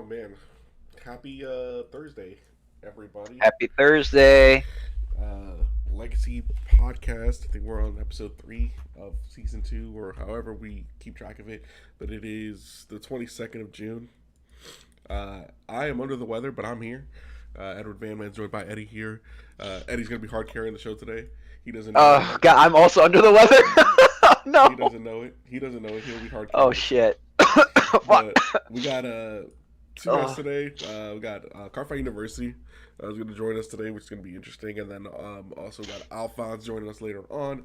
man, happy Thursday, everybody. Happy Thursday. Legacy podcast. I think we're on episode 3 of season 2, or however we keep track of it. But it is the 22nd of June. I am under the weather, but I'm here. Edward Van Man joined by Eddie here. Eddie's gonna be hard carrying the show today. He doesn't know it Oh yet. God, I'm also under the weather. No. He doesn't know it. He doesn't know it. He'll be hard Oh carrying the show. shit. Fuck. But we got two guests Oh, today. We got Cardfight University is going to join us today, which is going to be interesting. And then also got Alphonse joining us later on.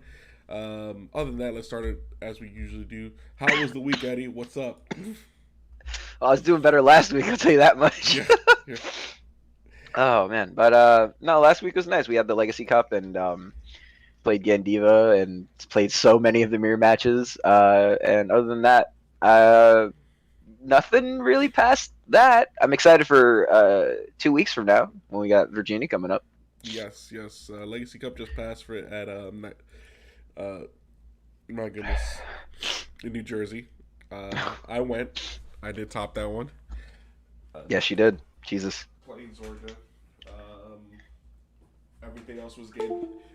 Other than that, let's start it as we usually do. How was the week, Eddie? What's up? I was doing better last week. I'll tell you that much. Yeah, yeah. Oh man, but no, last week was nice. We had the Legacy Cup and played Gandiva and played so many of the mirror matches. And other than that, nothing really past that. I'm excited for 2 weeks from now when we got Virginia coming up. Yes, yes. Legacy Cup just passed for it at uh, my goodness, in New Jersey. I went. I did top that one. Yes, she did. Jesus. Playing Georgia. Everything else was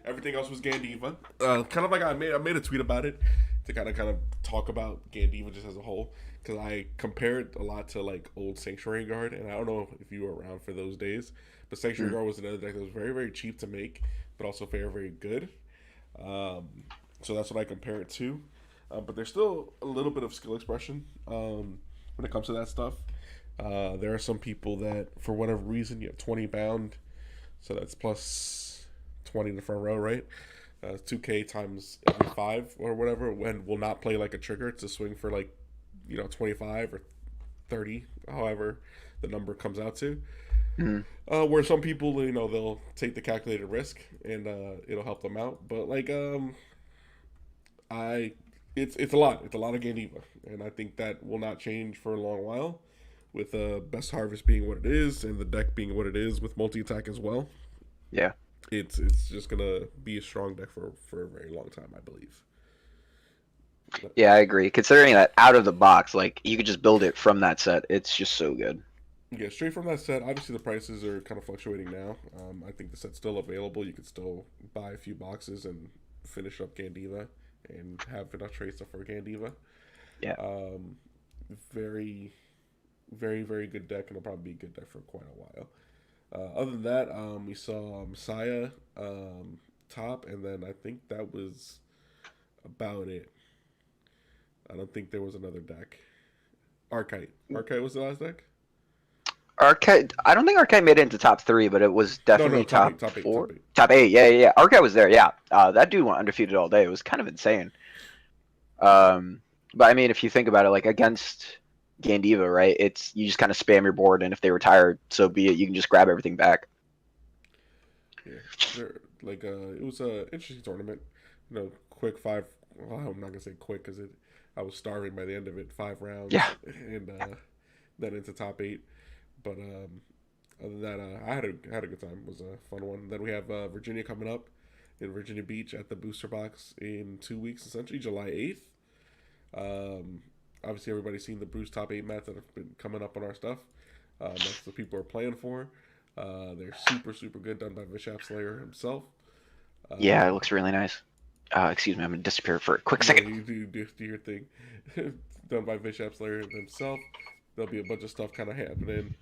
Everything else was Gandiva. Kind of like I made a tweet about it to kind of talk about Gandiva just as a whole, because I compare it a lot to like old Sanctuary Guard, and I don't know if you were around for those days, but Sanctuary Guard was another deck that was very very cheap to make, but also very very good. So that's what I compare it to. But there's still a little bit of skill expression when it comes to that stuff. There are some people that, for whatever reason, you have 20 bound, so that's plus 20 in the front row, right? 2K times every 5 or whatever, and will not play like a trigger to swing for like, 25 or 30, however the number comes out to. Where some people, they'll take the calculated risk and it'll help them out. But like, I, it's a lot. It's a lot of Gandiva, and I think that will not change for a long while. With Best Harvest being what it is, and the deck being what it is, with multi attack as well, Yeah. it's just gonna be a strong deck for a very long time, I believe. But, Yeah, I agree. Considering that out of the box, like you could just build it from that set. It's just so good. yeah, straight from that set. Obviously, the prices are kind of fluctuating now. I think the set's still available. You could still buy a few boxes and finish up Gandiva and have enough trade stuff for Gandiva. Yeah. Um, very, very, very good deck, and it'll probably be a good deck for quite a while. Other than that, we saw Messiah top, and then I think that was about it. I don't think there was another deck. Archite. Archite was the last deck? Arcade. I don't think Arcade made it into top 3, but it was No, no, definitely top top eight, top eight, four, top eight. top 8. Yeah, yeah, yeah. Arcade was there. Yeah. That dude went undefeated all day. It was kind of insane. But I mean, if you think about it, like against Gandiva, right? It's you just kind of spam your board, and if they retire, so be it. You can just grab everything back. Yeah, it was a interesting tournament. Quick 5. Well, I'm not gonna say quick because I was starving by the end of it. 5 rounds, Yeah. and then into top 8. But other than that, I had a good time. It was a fun one. Then we have Virginia coming up in Virginia Beach at the Booster Box in 2 weeks, essentially July 8th. Obviously, everybody's seen the Bruce top 8 mats that have been coming up on our stuff. That's the people are playing for. They're super, super good, done by Vishap Slayer himself. Yeah, it Um, looks really nice. Excuse me, I'm gonna disappear for a quick no, second. you do your thing. Done by Vishap Slayer himself. There'll be a bunch of stuff kind of happening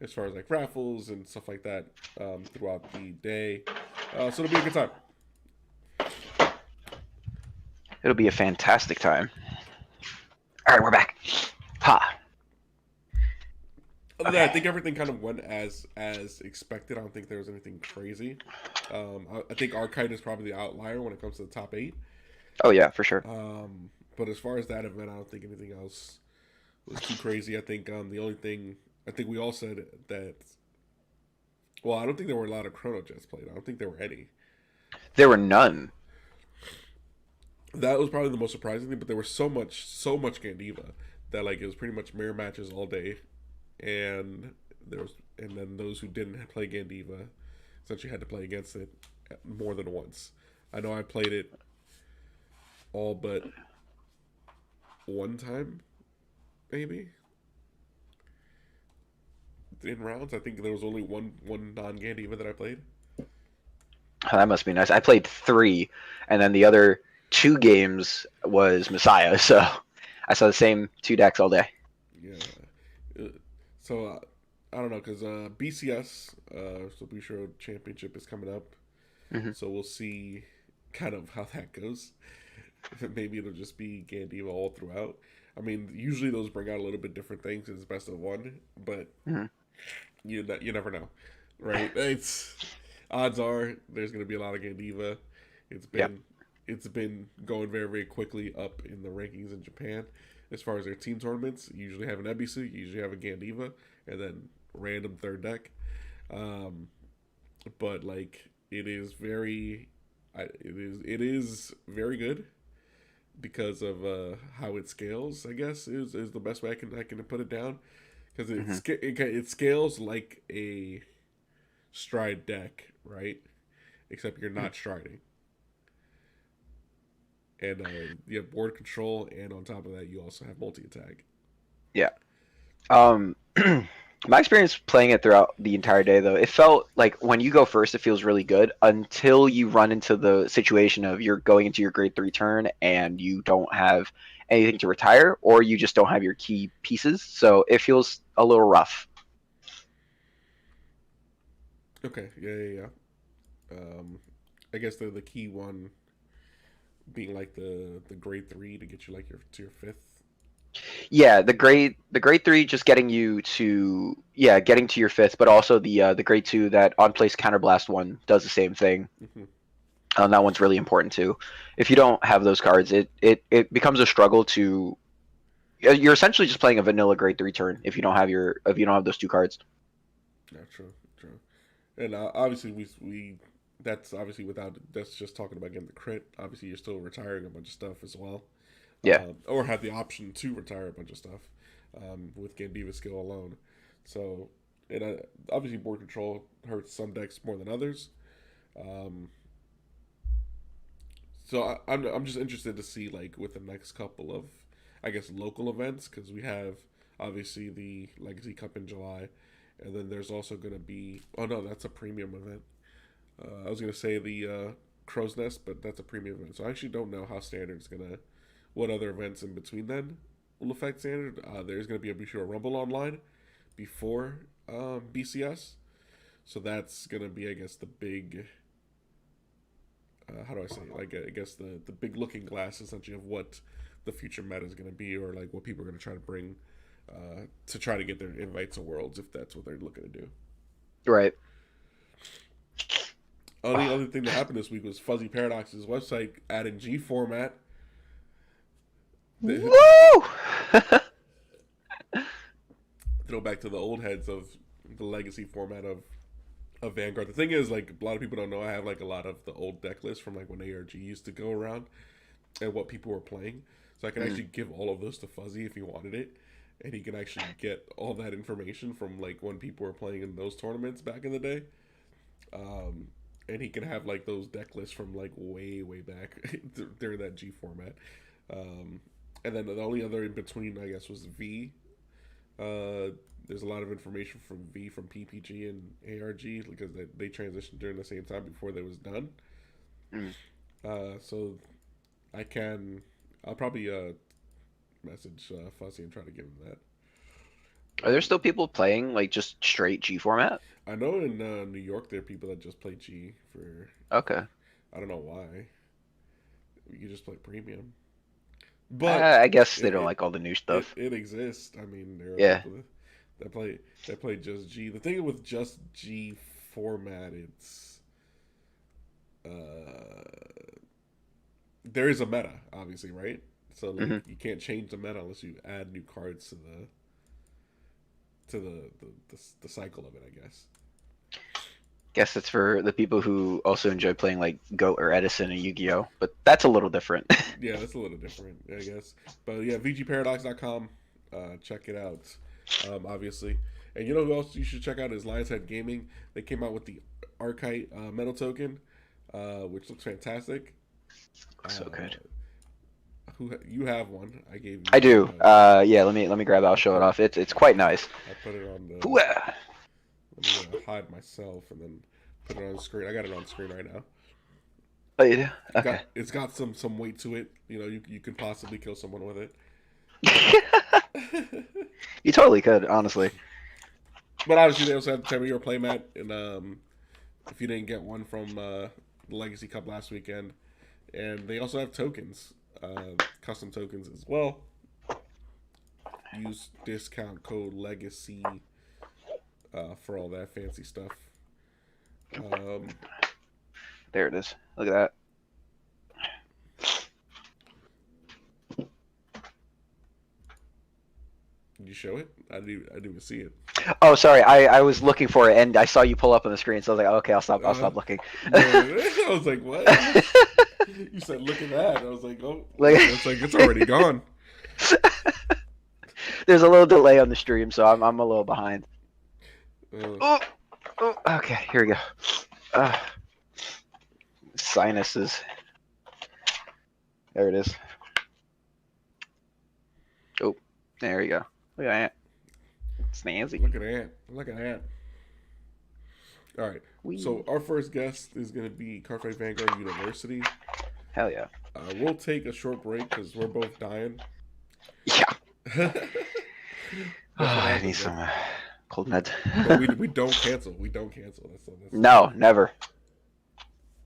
as far as like raffles and stuff like that throughout the day. So it'll be a good time. It'll be a fantastic time. All right, we're back. Ha. Other than that, I Okay. think everything kind of went as expected. I don't think there was anything crazy. I think Archite is probably the outlier when it comes to the top 8. Oh yeah, for sure. But as far as that event, I don't think anything else was too crazy. I think the only thing I think we all said that. Well, I don't think there were a lot of Chrono Jets played. I don't think there were any. There were none. That was probably the most surprising thing. But there was so much Gandiva that like it was pretty much mirror matches all day, and and then those who didn't play Gandiva essentially had to play against it more than once. I know I played it all but one time, maybe. in rounds. I think there was only one non-Gandiva that I played. Oh, that must be nice. I played 3, and then the other 2 games was Messiah. So I saw the same 2 decks all day. Yeah. Uh, So I don't know because BCS, so Bushiroad Championship is coming up. Hmm. So we'll see kind of how that goes. Maybe it'll just be Gandiva all throughout. I mean, usually those bring out a little bit different things. It's best of one, but Hmm. you never know, right? It's odds are there's going to be a lot of Gandiva. It's Yep. been it's been going very very quickly up in the rankings in Japan as far as their team tournaments. You usually have an Ebisu, you usually have a Gandiva, and then random third deck. Um, but like it is very good because of how it scales. I guess is the best way I can put it down because Hmm. it scales like a stride deck, right? Except you're not striding, and you have board control, and on top of that, you also have multi attack. Yeah. Um, my experience playing it throughout the entire day, though, it felt like when you go first, it feels really good until you run into the situation of you're going into your grade 3 turn and you don't have anything to retire, or you just don't have your key pieces. So it feels a little rough. Okay, yeah. I guess the key one being like the grade 3 to get you like your to your fifth. Yeah, the grade 3 just getting you to getting to your fifth, but also the grade 2 that on place counterblast one does the same thing. Hmm. That one's really important too. If you don't have those cards, it becomes a struggle to. You're essentially just playing a vanilla grade 3 turn if you don't have those 2 cards. Yeah, true. And obviously we that's obviously without that's just talking about getting the crit. Obviously, you're still retiring a bunch of stuff as well, Yeah. or have the option to retire a bunch of stuff with Gandiva skill alone. So, and obviously board control hurts some decks more than others. Um, so I'm just interested to see like with the next couple of I guess local events because we have obviously the Legacy Cup in July, and then there's also going to be oh no that's a premium event. I was going to say the Crow's Nest, but that's a premium event. So I actually don't know how Standard's going to what other events in between then will affect Standard. There's going to be a Be Sure Rumble online before BCS, so that's going to be I guess the big how do I say it? Like I guess the big looking glass essentially of what the future meta is going to be, or like what people are going to try to bring to try to get their invites to worlds if that's what they're looking to do. Right. Only other thing that happened this week was Fuzzy Paradox's website adding G format. Woo! Throw back to the old heads of the legacy format of Vanguard. The thing is, like a lot of people don't know, I have like a lot of the old deck lists from like when ARG used to go around and what people were playing. So I can Mm. actually give all of those to Fuzzy if he wanted it, and he can actually get all that information from like when people were playing in those tournaments back in the day. Um, and he can have like those deck lists from like way back during that G format. Um, and then the only other in between, I guess, was V. Uh, there's a lot of information from V from PPG and ARG because they transitioned during the same time before they was done. Mm. So I can, I'll probably message Fuzzy and try to give him that. Are there still people playing like just straight G format? I know in New York there are people that just play G for Okay. I don't know why. You just play premium, but I guess they it don't it, like all the new it, stuff. it exists. I mean, there are Yeah. people that play just G. The thing with just G format, it's there is a meta, obviously, right? So like Hmm. you can't change the meta unless you add new cards to the cycle of it, I guess. Guess it's for the people who also enjoy playing like Goat or Edison and Yu-Gi-Oh, but that's a little different. Yeah, that's a little different, I guess. But yeah, VGParadox.com. Check it out, obviously. And you know who else you should check out is Lionshead Gaming. They came out with the Archite metal token, which looks fantastic. So Uh, good. who you have one? I gave I you. do. Yeah, let me grab it. I'll I show it put off. It's quite nice. I put it on the Hooah! I'm gonna hide myself and then put it on the screen. I got it on screen right now. Oh, you do? Okay. It's got some weight to it. You know, you can possibly kill someone with it. You totally could, honestly. But obviously, they also have the time of your playmat, and if you didn't get one from the Legacy Cup last weekend, and they also have tokens, custom tokens as well. Use discount code Legacy for all that fancy stuff. There it is. Look at that. Did you show it? I didn't even see it. Oh, sorry. I was looking for it, and I saw you pull up on the screen, so I was like, oh, okay, I'll stop looking. I was like, what? You said, look at that. I was like, oh, it's like it's already gone. There's a little delay on the stream, so I'm a little behind. Okay, here we go. Sinuses. There it is. Oh, there you go. Look at that. Snazzy. Look at that. Look at that. All right. So our first guest is going to be Cardfight Vanguard University. Hell yeah. We'll take a short break because we're both dying. Yeah. I need some cold meds. But we don't cancel. We don't cancel. That's no, never.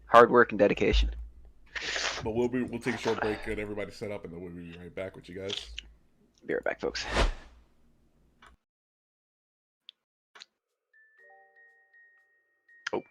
Hard work and dedication. But we'll take a short break, get everybody set up, and then we'll be right back with you guys. Be right back, folks. Oh.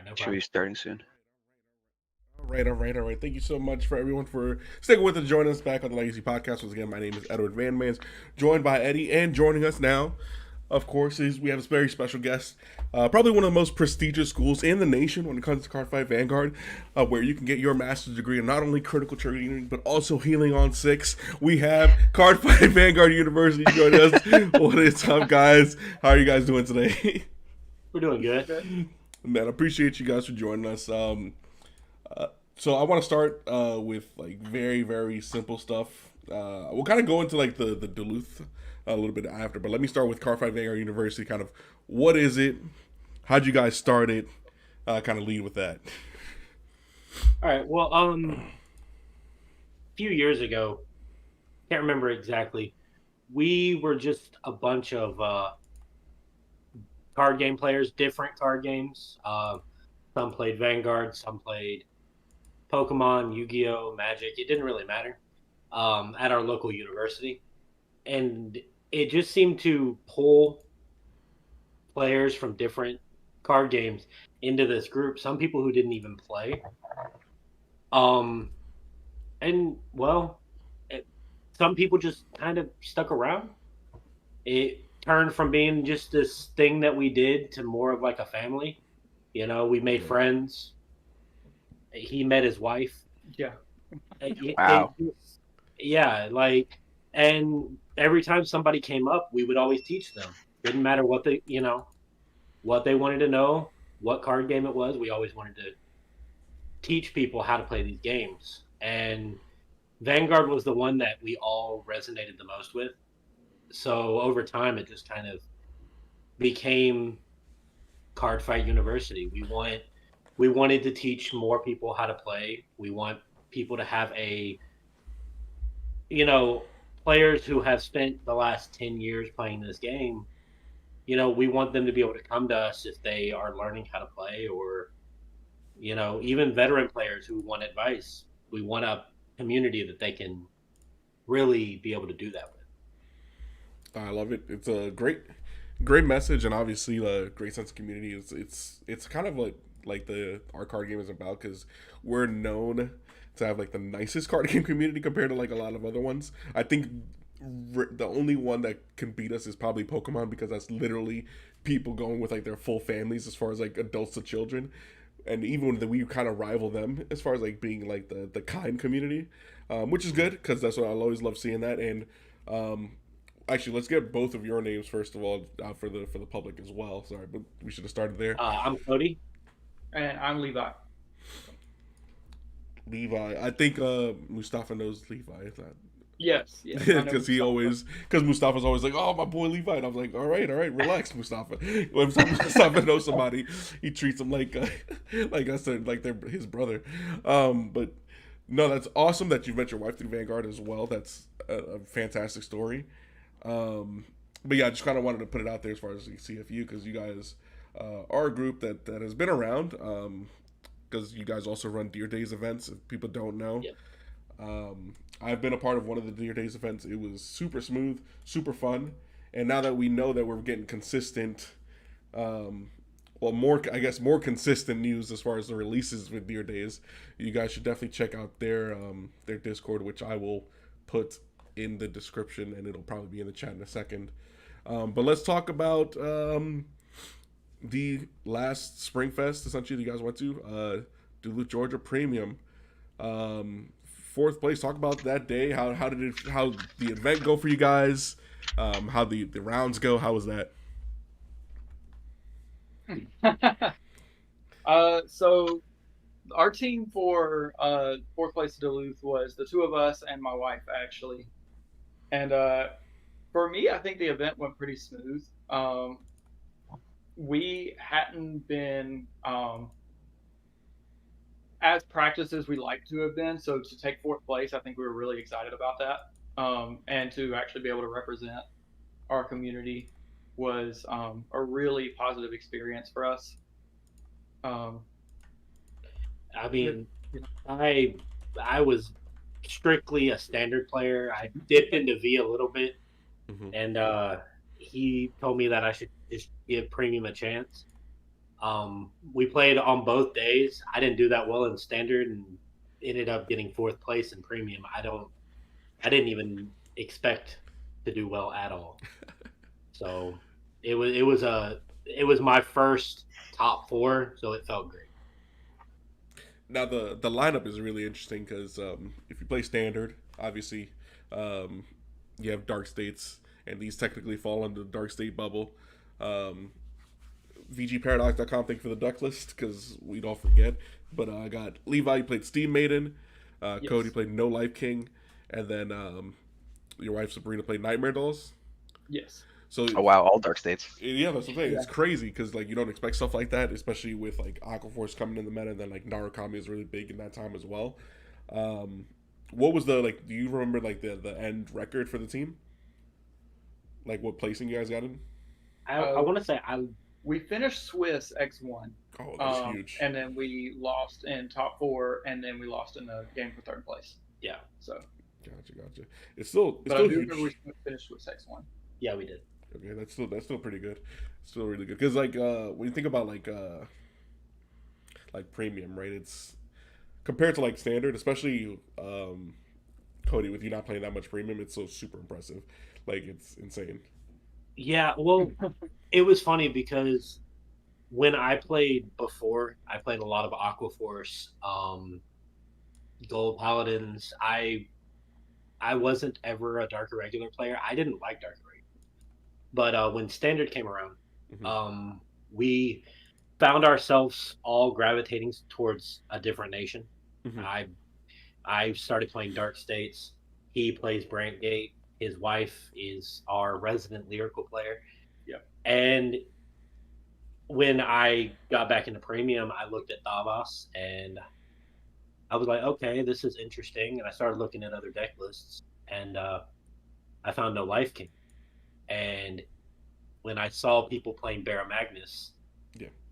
no Should problem. be starting soon. All right. Thank you so much for everyone for sticking with us and joining us back on the Legacy Podcast. Once again, my name is Edward Van Mans, joined by Eddie, and joining us now, of course, is we have a very special guest. Probably one of the most prestigious schools in the nation when it comes to Cardfight Vanguard, where you can get your master's degree in not only critical training but also healing on six. We have Cardfight Vanguard University joining us. What is up, guys? How are you guys doing today? We're doing good. Man, I appreciate you guys for joining us. So I want to start with like very, very simple stuff. We'll kind of go into like the Duluth a little bit after, but let me start with Cardfight Vanguard University. Kind of, what is it? How'd you guys start it? Kind of lead with that. All right. Well, a few years ago, can't remember exactly. We were just a bunch of card game players, different card games. Some played Vanguard, some played Pokemon, Yu-Gi-Oh, Magic. It didn't really matter. At our local university, and it just seemed to pull players from different card games into this group. Some people who didn't even play. And well, some people just kind of stuck around. It turned from being just this thing that we did to more of like a family. You know, we made friends. He met his wife. Yeah. Wow. Yeah, like, and every time somebody came up, we would always teach them. Didn't matter what they, what they wanted to know, what card game it was. We always wanted to teach people how to play these games. And Vanguard was the one that we all resonated the most with. So over time, it just kind of became Cardfight University. We wanted to teach more people how to play. We want people to have players who have spent the last 10 years playing this game, we want them to be able to come to us if they are learning how to play, or, even veteran players who want advice. We want a community that they can really be able to do that with. I love it. It's a great message, and obviously a great sense of community. It's kind of like our card game is about, because we're known to have like the nicest card game community compared to like a lot of other ones. I think the only one that can beat us is probably Pokemon, because that's literally people going with like their full families as far as like adults to children, and even when we kind of rival them as far as like being like the kind community, which is good, because that's what I'll always love seeing that. And actually, let's get both of your names first of all for the public as well. Sorry, but we should have started there. I'm Cody. And I'm Levi. Levi. I think Mustafa knows Levi. Is that? Yes. Because Mustafa's always like, "Oh, my boy Levi," and I'm like, "All right, relax, Mustafa." When Mustafa knows somebody, he treats them like I said, like they're his brother. But no, that's awesome that you've met your wife through Vanguard as well. That's a fantastic story. But yeah, I just kind of wanted to put it out there as far as CFU, because you guys are a group that has been around. Because you guys also run Deer Days events, if people don't know. Yeah. I've been a part of one of the Deer Days events. It was super smooth, super fun. And now that we know that we're getting consistent, more consistent news as far as the releases with Deer Days, you guys should definitely check out their Discord, which I will put in the description, and it'll probably be in the chat in a second. But let's talk about the last Spring Fest, essentially, that you guys went to, Duluth, Georgia Premium. Fourth place. Talk about that day. How the event go for you guys? How the rounds go? How was that? So our team for fourth place Duluth was the two of us and my wife, actually. And for me, I think the event went pretty smooth. We hadn't been as practiced as we like to have been. So to take fourth place, I think we were really excited about that. And to actually be able to represent our community was a really positive experience for us. I mean, I was strictly a standard player. I dipped into V a little bit, and he told me that I should just give Premium a chance. We played on both days. I didn't do that well in standard and ended up getting 4th place in premium. I didn't even expect to do well at all. So it was my first top 4, so it felt great. Now the lineup is really interesting because if you play standard, obviously um, you have dark states, and these technically fall under the dark state bubble. Um, VGParadox.com, thank you for the duck list because we'd all forget. But I got Levi, you played Steam Maiden. Yes. Cody played No Life King, and then your wife Sabrina played Nightmare Dolls. Yes. So Oh wow, all dark states. yeah, that's what I'm saying. Yeah. It's crazy because like you don't expect stuff like that, especially with like Aquaforce coming in the meta, and then like Narukami is really big in that time as well. What was the like? Do you remember like the end record for the team? Like what placing you guys got in? I want to say We finished Swiss X1. Oh, that's huge. And then we lost in top 4, and then we lost in the game for 3rd place. yeah So, Gotcha. It's still but I do huge. remember we finished Swiss X1. yeah we did. Okay, that's still pretty good. Still really good because like when you think about like premium, right? It's compared to like standard, especially Cody, with you not playing that much premium, it's so super impressive. Like it's insane. Yeah, well, it was funny because when I played before, I played a lot of Aquaforce, Gold Paladins. I wasn't ever a Dark Irregular player. I didn't like Dark Irregular. But when Standard came around, we found ourselves all gravitating towards a different nation. I started playing Dark States. He plays Brantgate. His wife is our resident lyrical player. Yeah. And when I got back into premium, I looked at Davos and I was like, okay, this is interesting. And I started looking at other deck lists, and I found No Life King. And when I saw people playing Barra Magnus,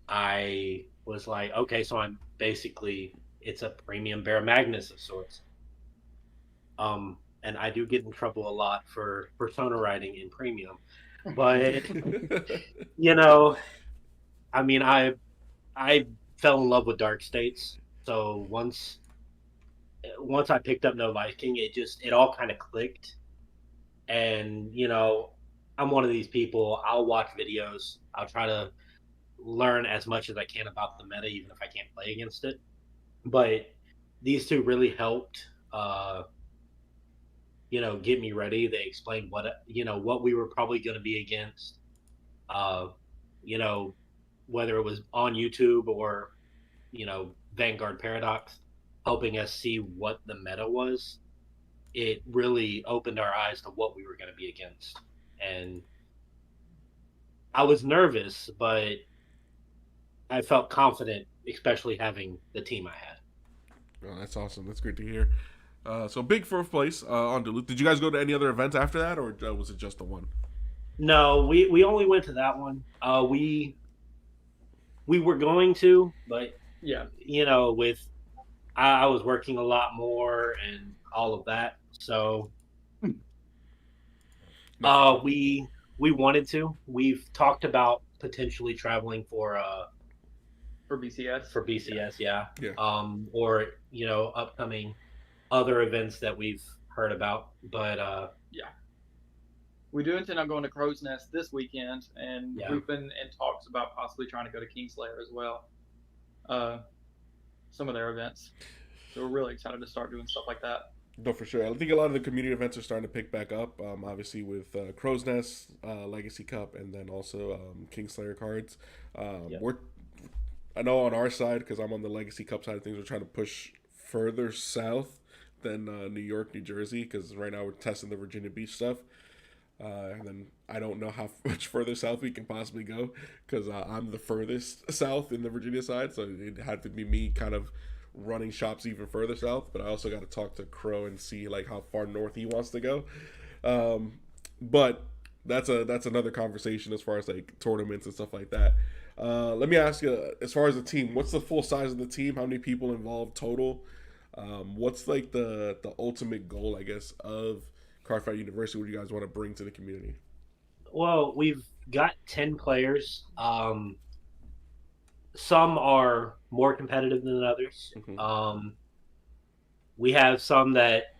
I was like, okay, so I'm basically, it's a premium Barra Magnus of sorts. And I do get in trouble a lot for persona writing in premium, but you know, I mean, I fell in love with Dark States. So once I picked up No Life King, it all kind of clicked. And you know, I'm one of these people. I'll watch videos. I'll try to learn as much as I can about the meta, even if I can't play against it. But these two really helped. Get me ready. They explained what we were probably going to be against. Whether it was on YouTube or, Vanguard Paradox, helping us see what the meta was. It really opened our eyes to what we were going to be against. And I was nervous, but I felt confident, especially having the team I had. Oh, that's awesome. That's great to hear. So big 4th place on Duluth. Did you guys go to any other events after that, or was it just the one? No, we only went to that one. We were going to, but yeah, I was working a lot more and all of that. So we wanted to. We've talked about potentially traveling for BCS. For BCS, yeah. Or upcoming other events that we've heard about, but we do intend on going to Crow's Nest this weekend, and we've been in talks about possibly trying to go to Kingslayer as well. Some of their events, so we're really excited to start doing stuff like that. No, for sure. I think a lot of the community events are starting to pick back up. Obviously with Crow's Nest, Legacy Cup, and then also Kingslayer cards. I know on our side, because I'm on the Legacy Cup side of things, we're trying to push further south than New York, New Jersey, because right now we're testing the Virginia Beach stuff. And then I don't know how much further south we can possibly go, because I'm the furthest south in the Virginia side, so it had to be me kind of running shops even further south. But I also got to talk to Crow and see like how far north he wants to go. But that's another conversation as far as like tournaments and stuff like that. Let me ask you, as far as the team, what's the full size of the team? How many people involved total? What's like the ultimate goal, I guess, of Cardfight University? What do you guys want to bring to the community? Well, we've got 10 players. some are more competitive than others. Mm-hmm. We have some that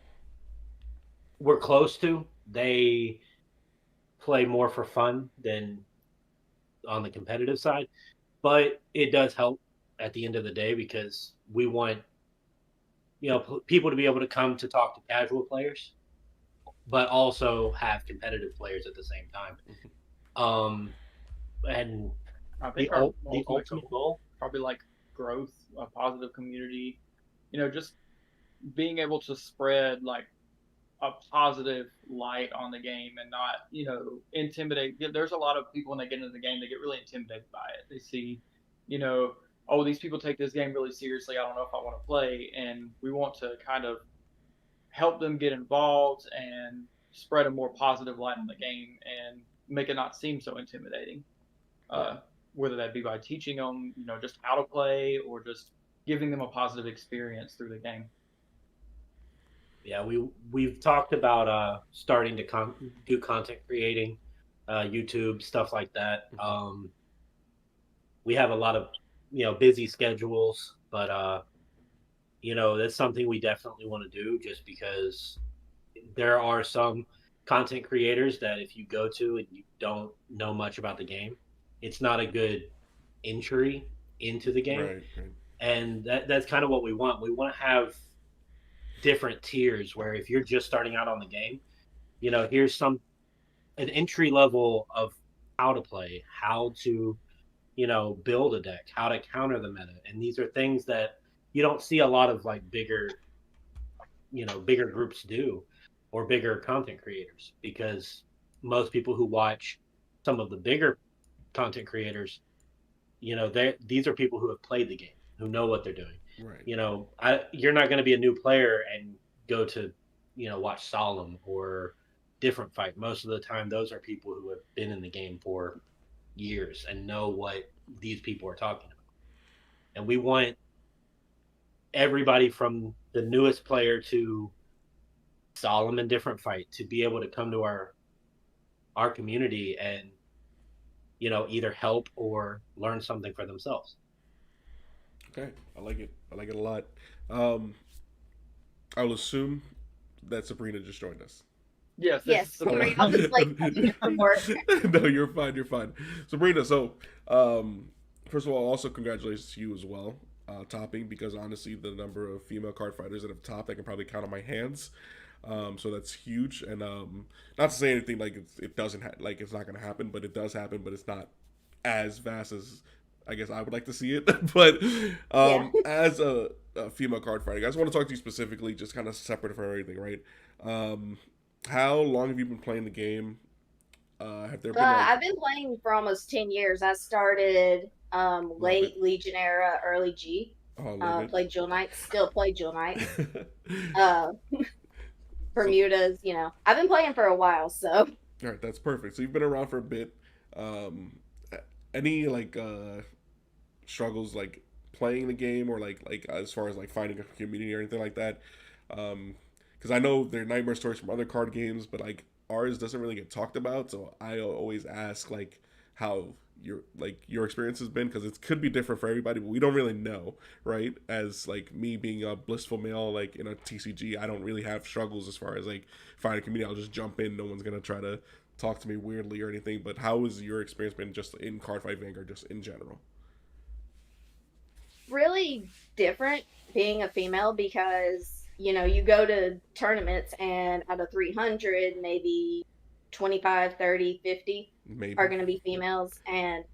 we're close to. They play more for fun than on the competitive side, but it does help at the end of the day because we want people to be able to come to talk to casual players, but also have competitive players at the same time. Um, and I the think our the ultimate ultimate goal, goal, probably like growth, a positive community, just being able to spread like a positive light on the game and not, intimidate. There's a lot of people when they get into the game, they get really intimidated by it. They see, you know, oh, these people take this game really seriously. I don't know if I want to play. And we want to kind of help them get involved and spread a more positive light on the game and make it not seem so intimidating. Uh, whether that be by teaching them, just how to play or just giving them a positive experience through the game. yeah, we've talked about starting to do content creating, YouTube stuff like that. We have a lot of busy schedules, but that's something we definitely want to do just because there are some content creators that if you go to and you don't know much about the game, it's not a good entry into the game. Right. And that's kind of what we want. We want to have different tiers where if you're just starting out on the game, here's an entry level of how to play, how to, build a deck, how to counter the meta. And these are things that you don't see a lot of like bigger groups do or bigger content creators because most people who watch some of the bigger content creators, these are people who have played the game, who know what they're doing. Right. You're not going to be a new player and go to, watch Solemn or Different Fight. Most of the time, those are people who have been in the game for years and know what these people are talking about. And we want everybody from the newest player to Solemn and Different Fight to be able to come to our community and either help or learn something for themselves. Okay, I like it. I like it a lot. Um, I'll assume that Sabrina just joined us. Yes. Yes, sorry, I was like from work. No, you're fine. You're fine. Sabrina, so first of all, also congratulations to you as well, topping because honestly, the number of female card fighters that have topped, I can probably count on my hands. So that's huge, and not to say anything like it doesn't like it's not going to happen, but it does happen, but it's not as vast as I guess I would like to see it. But as a female card fighter, I just want to talk to you specifically, just kind of separate from everything, right? How long have you been playing the game? Have there been I've been playing for almost 10 years. I started late Legion era, early G. Played Jewel Knights, still play Jewel Knights. Bermudas, I've been playing for a while, so. All right, that's perfect. So you've been around for a bit. Any like struggles like playing the game or like as far as like finding a community or anything like that? Because I know there are nightmare stories from other card games, but like ours doesn't really get talked about. So I always ask like how your experience has been because it could be different for everybody, but we don't really know, right? As like me being a blissful male, like in a TCG, I don't really have struggles as far as like finding a community. I'll just jump in. No one's gonna try to talk to me weirdly or anything. But how has your experience been just in Cardfight Vanguard, just in general? Really different being a female because you go to tournaments and out of 300 maybe 25, 30, 50 Maybe are going to be females, and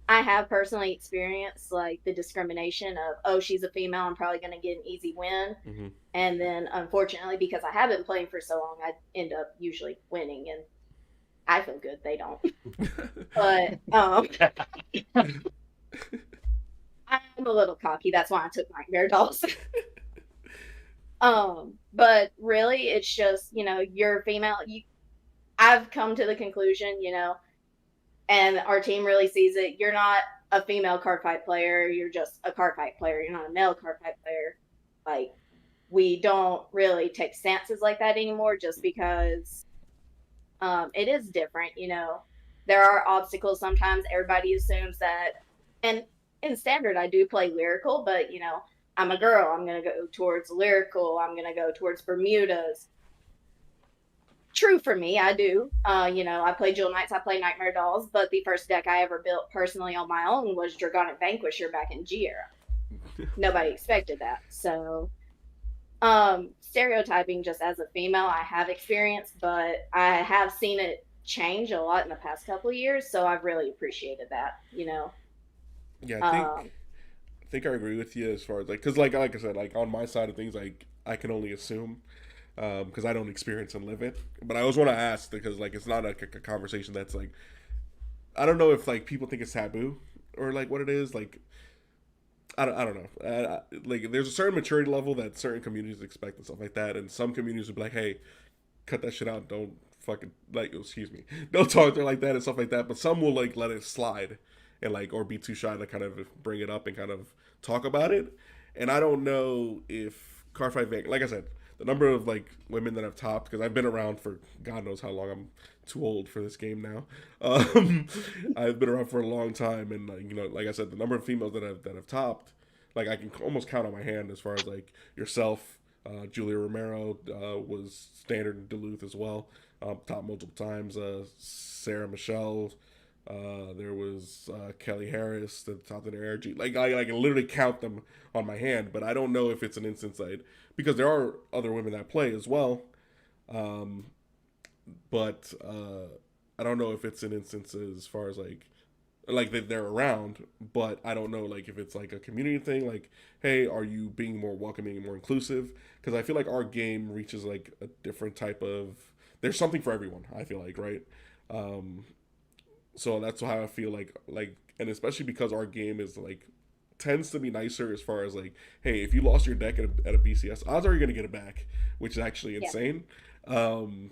I have personally experienced like the discrimination of, oh, she's a female, I'm probably going to get an easy win. And then unfortunately, because I have been playing for so long, I end up usually winning, and I feel good, they don't. But I'm a little cocky. That's why I took Nightmare Dolls. But really, it's just you're female. I've come to the conclusion, and our team really sees it. You're not a female card fight player. You're just a card fight player. You're not a male card fight player. Like, we don't really take stances like that anymore, just because it is different. There are obstacles sometimes. Everybody assumes that, and in standard I do play lyrical, but you know, I'm a girl. I'm gonna go towards lyrical. I'm gonna go towards Bermudas. True for me, I do. You know, I play Jewel Knights, I play Nightmare Dolls, but the first deck I ever built personally on my own was Dragonic Vanquisher back in G era. Nobody expected that. So, stereotyping just as a female, I have experience, but I have seen it change a lot in the past couple of years. So I've really appreciated that, you know. Yeah, Um, I think I agree with you as far as like, cause like I said, like on my side of things, like I can only assume, because I don't experience and live it. But I always want to ask because like it's not a conversation that's like I don't know if like people think it's taboo or like what it is. Like I don't know. Like there's a certain maturity level that certain communities expect and stuff like that, and some communities would be like, hey, cut that shit out. Don't fucking like excuse me. Don't talk to her like that and stuff like that. But some will like let it slide and like or be too shy to kind of bring it up and kind of talk about it. And I don't know if Carfight Van like I said, the number of like women that I've topped because I've been around for God knows how long. I'm too old for this game now. Um, I've been around for a long time, and like, you know, like I said, the number of females that have topped, like I can almost count on my hand as far as like yourself. Julia Romero was standard in Duluth as well. Top multiple times. Sarah Michelle. There was Kelly Harris that topped in their ARG. Like I can literally count them on my hand, but I don't know if it's an instance like because there are other women that play as well. Um, but I don't know if it's an instance as far as like they're around, but I don't know like if it's like a community thing. Like, hey, are you being more welcoming and more inclusive? Because I feel like our game reaches like a different type of. There's something for everyone. I feel like right. Um, so that's how I feel like, and especially because our game is like tends to be nicer as far as like, hey, if you lost your deck at a BCS, odds are you're gonna get it back, which is actually yeah. insane.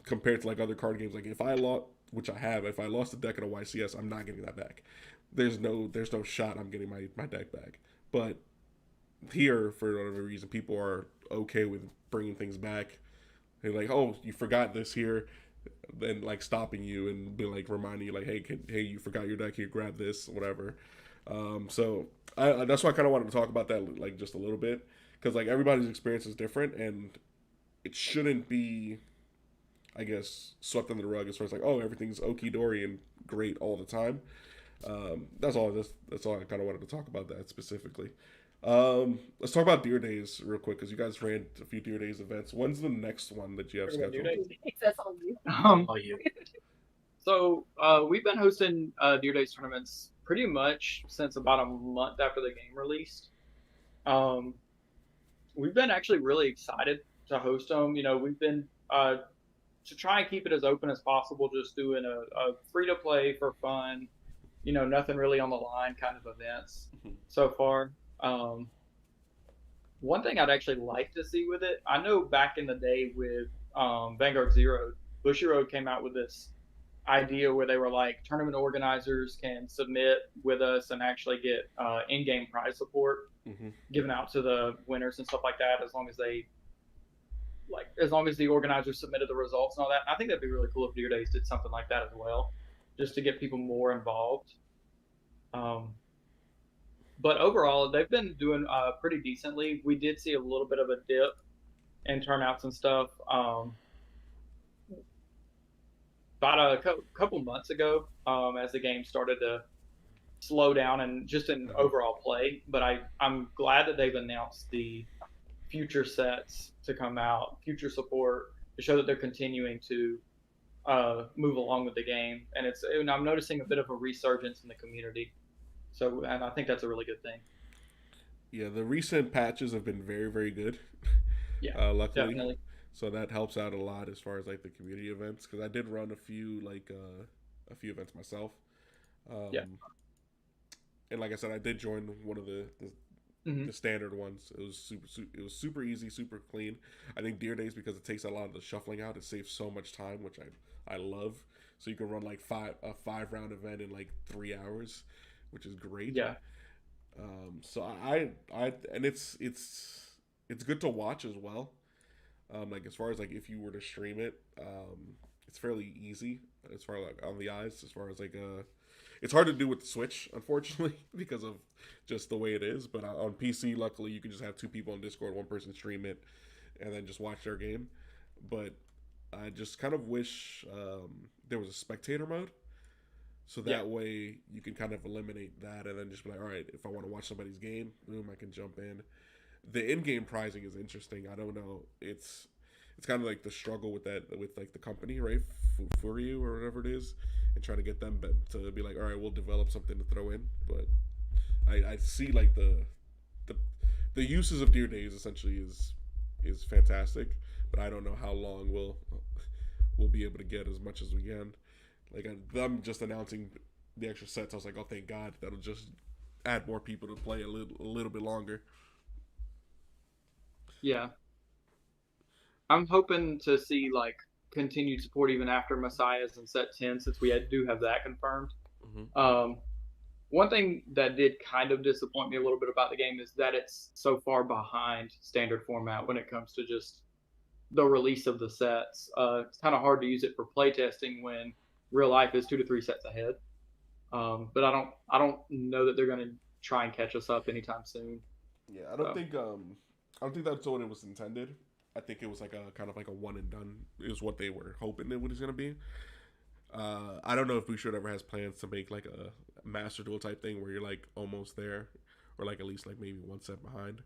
Compared to like other card games, like if I lost, which I have, if I lost a deck at a YCS, I'm not getting that back. There's no shot I'm getting my deck back. But here, for whatever reason, people are okay with bringing things back. They're like, oh, you forgot this here, then like stopping you and being like reminding you like, hey, you forgot your deck here, grab this, whatever. So that's why I kind of wanted to talk about that like just a little bit because like everybody's experience is different and it shouldn't be, I guess, swept under the rug as far as like, oh, everything's okie dory and great all the time. That's all. That's all I kind of wanted to talk about that specifically. Let's talk about Deer Days real quick because you guys ran a few Deer Days events. When's the next one that you have Deer scheduled? Days? That's all you. All you. So we've been hosting Deer Days tournaments pretty much since about a month after the game released. We've been actually really excited to host them. You know, we've been to try and keep it as open as possible, just doing a free to play for fun. You know, nothing really on the line kind of events so far. One thing I'd actually like to see with it, I know back in the day with Vanguard Zero, Bushy Road came out with this idea where they were like tournament organizers can submit with us and actually get in-game prize support given out to the winners and stuff like that as long as the organizers submitted the results and all that. And I think that'd be really cool if Deer Days did something like that as well, just to get people more involved. But overall, they've been doing pretty decently. We did see a little bit of a dip in turnouts and stuff about a couple months ago as the game started to slow down and just in overall play. But I'm glad that they've announced the future sets to come out, future support to show that they're continuing to move along with the game. And I'm noticing a bit of a resurgence in the community. So, and I think that's a really good thing. Yeah, the recent patches have been very, very good. Yeah, luckily. definitely. So that helps out a lot as far as like the community events because I did run a few events myself. Yeah. And like I said, I did join one of the standard ones. It was super easy, super clean. I think Deer Days because it takes a lot of the shuffling out. It saves so much time, which I love. So you can run like a 5-round event in like 3 hours, which is great. Yeah. So I and it's good to watch as well. Like as far as like if you were to stream it, it's fairly easy as far as like on the eyes as far as like It's hard to do with the Switch, unfortunately, because of just the way it is. But on PC, luckily, you can just have two people on Discord, one person stream it, and then just watch their game. But I just kind of wish there was a spectator mode, so that way you can kind of eliminate that, and then just be like, all right, if I want to watch somebody's game, boom, I can jump in. The in-game pricing is interesting. I don't know. It's kind of like the struggle with that, with like the company, right? For you or whatever it is, and trying to get them to be like, all right, we'll develop something to throw in. But I see like the uses of Dear Days essentially is fantastic, but I don't know how long we'll be able to get as much as we can. Like them just announcing the extra sets, I was like, oh, thank God, that'll just add more people to play a little bit longer. Yeah. I'm hoping to see like continued support even after Messiahs and Set 10, since we do have that confirmed. Mm-hmm. One thing that did kind of disappoint me a little bit about the game is that it's so far behind standard format when it comes to just the release of the sets. It's kind of hard to use it for playtesting when real life is 2 to 3 sets ahead. But I don't know that they're going to try and catch us up anytime soon. Yeah, I don't think that's what it was intended. I think it was like a kind of like a one and done is what they were hoping it was going to be. I don't know if Bushido ever has plans to make like a Master Duel type thing where you're like almost there, or like at least like maybe one step behind.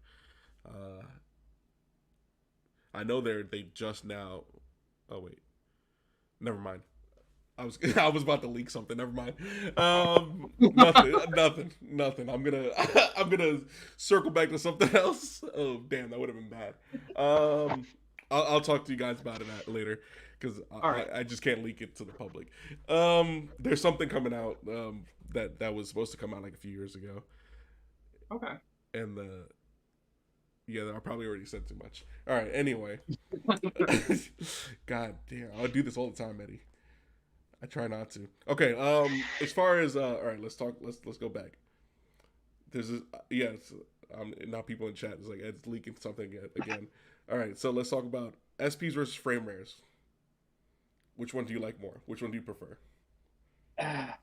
I know they just now. Oh wait, never mind. I was about to leak something. Never mind. Nothing. I'm gonna circle back to something else. Oh damn, that would have been bad. I'll talk to you guys about it later, because I just can't leak it to the public. There's something coming out that was supposed to come out like a few years ago. Okay. And I probably already said too much. All right. Anyway. God damn, I'll do this all the time, Eddie. I try not to. Okay. As far as all right, let's talk. Let's go back. There's this, now people in chat is like Ed's leaking something again. All right, so let's talk about SPs versus frame rares. Which one do you like more? Which one do you prefer? I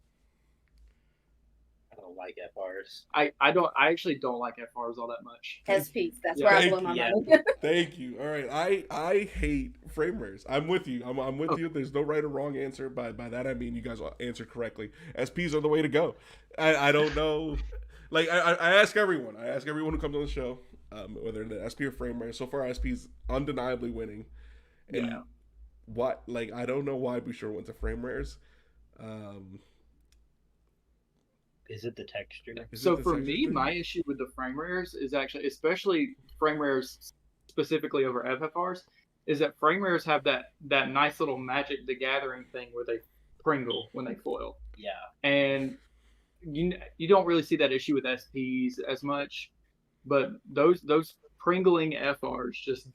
don't like FRs. I actually don't like FRs all that much. SPs. That's where I blow my money. Thank you. All right, I hate frame rares. I'm with you. I'm with you. There's no right or wrong answer. By that I mean you guys answered correctly. SPs are the way to go. I don't know. Like I ask everyone. I ask everyone who comes on the show, whether they're SP or frame rare. So far, SP's undeniably winning. And what? Like I don't know why Boucher went to frame rares. Is it the texture? So for me, my issue with the frame rares is actually, especially frame rares specifically over FFRs, is that frame rares have that nice little Magic the Gathering thing where they Pringle when they foil. Yeah. And you don't really see that issue with SPs as much, but those Pringling FRs just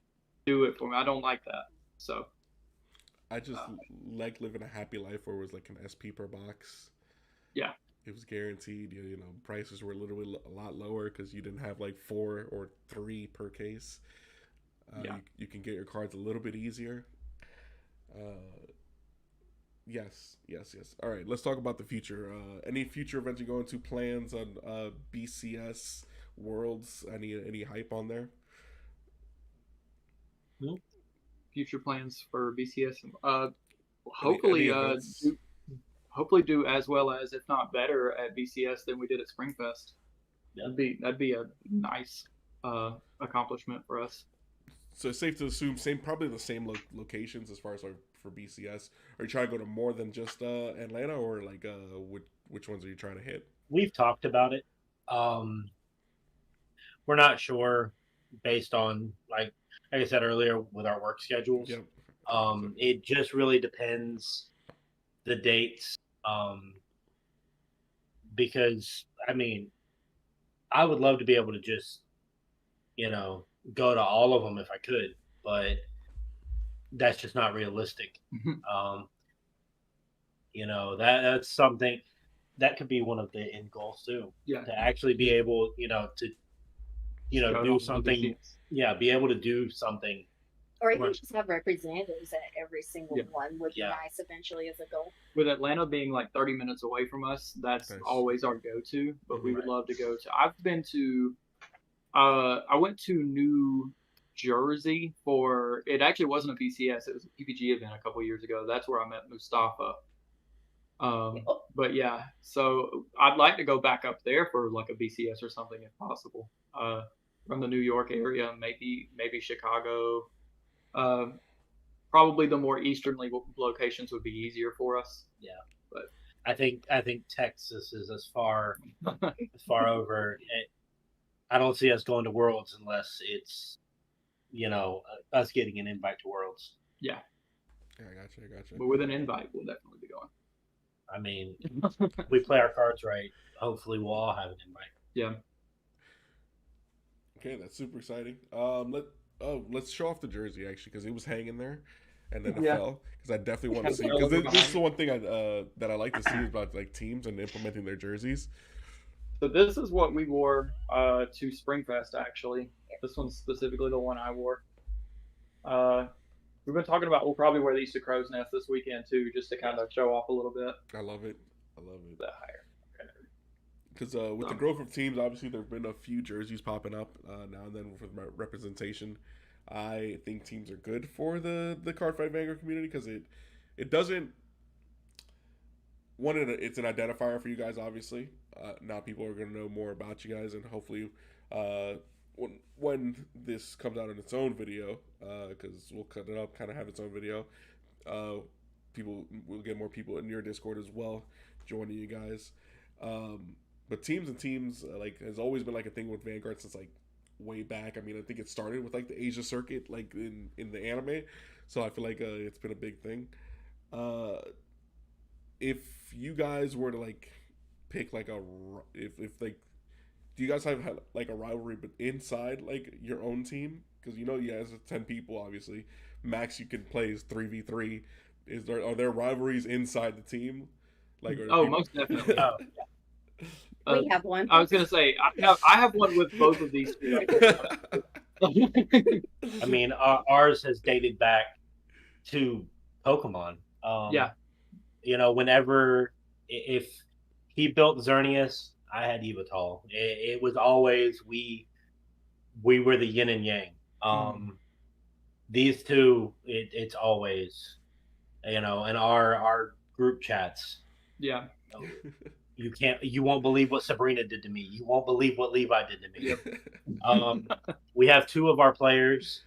do it for me. I don't like that. So I just like living a happy life where it was like an SP per box. Yeah. It was guaranteed. You know, prices were literally a lot lower because you didn't have like 4 or 3 per case. You can get your cards a little bit easier. Yes. All right, let's talk about the future. Any future events you're going to? Plans on BCS Worlds? Any hype on there? Future plans for BCS? Hopefully, hopefully do as well as, if not better, at BCS than we did at Springfest. That'd be a nice accomplishment for us. So it's safe to assume probably the same locations as far as like for BCS. Are you trying to go to more than just Atlanta, or like which ones are you trying to hit? We've talked about it. We're not sure based on like I said earlier with our work schedules. Yep. It just really depends the dates. Because I mean, I would love to be able to just, go to all of them if I could, but that's just not realistic. That's something that could be one of the end goals too. Yeah. To actually be able, to do something. Yeah, be able to do something Or even just have representatives at every single Yeah. one would be Yeah. nice eventually as a goal. With Atlanta being like 30 minutes away from us, that's Nice. always our go-to. But we would Right. love to go to. I've been to. I went to New Jersey for. It actually wasn't a BCS. It was a PPG event a couple years ago. That's where I met Mustafa. But yeah, so I'd like to go back up there for like a BCS or something if possible. From the New York area, maybe Chicago. Probably the more easternly locations would be easier for us. Yeah. But I think Texas is as far over. I don't see us going to Worlds unless it's, us getting an invite to Worlds. yeah, I gotcha. but with an invite, we'll definitely be going. I mean, we play our cards right. Hopefully, we'll all have an invite. Yeah. Okay, that's super exciting. Let's show off the jersey actually because it was hanging there, and then it fell. Because I definitely want to see. Because this is the one thing that I like to see about like teams and implementing their jerseys. So this is what we wore to Springfest actually. This one's specifically the one I wore. We've been talking about we'll probably wear these to Crow's Nest this weekend too, just to kind of show off a little bit. I love it. The higher. Because with the growth of teams, obviously there have been a few jerseys popping up now and then for representation. I think teams are good for the Cardfight Vanguard community because it doesn't. One, it's an identifier for you guys, obviously. Now people are going to know more about you guys, and hopefully, when this comes out in its own video, because we'll cut it up, kind of have its own video. People will get more people in your Discord as well, joining you guys. But teams like has always been like a thing with Vanguard since like way back. I mean, I think it started with like the Asia circuit, like in the anime. So I feel like it's been a big thing. If you guys were to like pick like if like, do you guys have like a rivalry but inside like your own team? Because you guys are 10 people obviously. Max you can play is 3v3. Are there rivalries inside the team? Like Most definitely. We have one. I was gonna say I have one with both of these two. I mean, ours has dated back to Pokemon. Yeah. Whenever if he built Xerneas, I had Evital. It was always we were the yin and yang. These two, it's always, in our group chats. Yeah. You won't believe what Sabrina did to me. You won't believe what Levi did to me. We have two of our players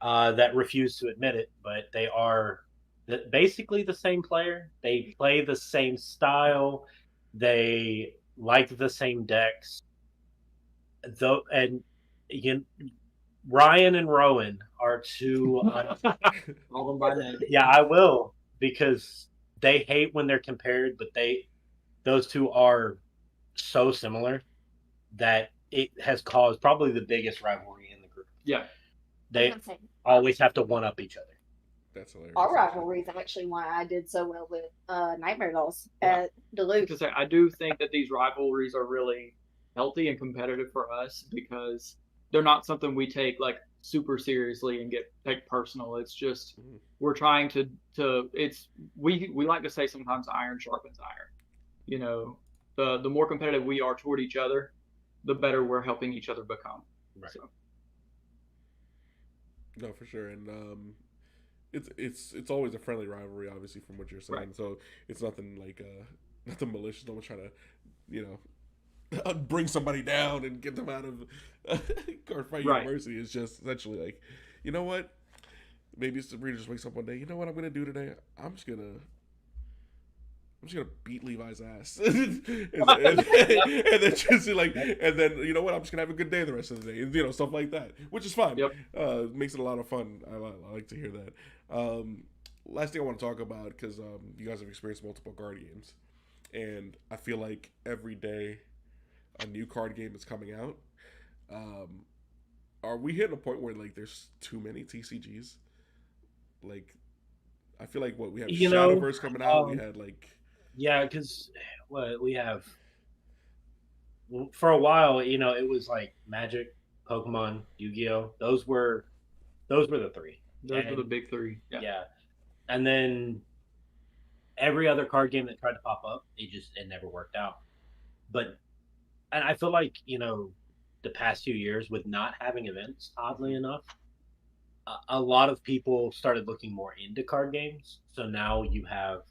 that refuse to admit it, but they are basically the same player. They play the same style. They like the same decks. Ryan and Rowan are two. Call them by name. Yeah, I will, because they hate when they're compared, but those two are so similar that it has caused probably the biggest rivalry in the group. Yeah. They always have to one up each other. That's hilarious. Our rivalry is actually why I did so well with Nightmare Dolls at Duluth. Because I do think that these rivalries are really healthy and competitive for us because they're not something we take like super seriously and take personal. It's just we're trying to we like to say sometimes iron sharpens iron. The more competitive we are toward each other, the better we're helping each other become. Right. So. No, for sure, and it's always a friendly rivalry, obviously, from what you're saying. Right. So it's nothing like nothing malicious. No one's trying to bring somebody down and get them out of Cardfight University. It's just essentially like, you know what? Maybe Sabrina just wakes up one day. You know what I'm gonna do today? I'm just gonna beat Levi's ass, and then just like, and then you know what? I'm just gonna have a good day the rest of the day, stuff like that, which is fun. Yep. Makes it a lot of fun. I like to hear that. Last thing I want to talk about, because you guys have experienced multiple card games, and I feel like every day a new card game is coming out. Are we hitting a point where like there's too many TCGs? Like, I feel like we have Shadowverse coming out. We had like. Yeah, because we have for a while, it was like Magic, Pokemon, Yu-Gi-Oh. Those were the three. Those were the big three. Yeah. And then every other card game that tried to pop up, it never worked out. But and I feel like, the past few years with not having events, oddly enough, a lot of people started looking more into card games. So now you have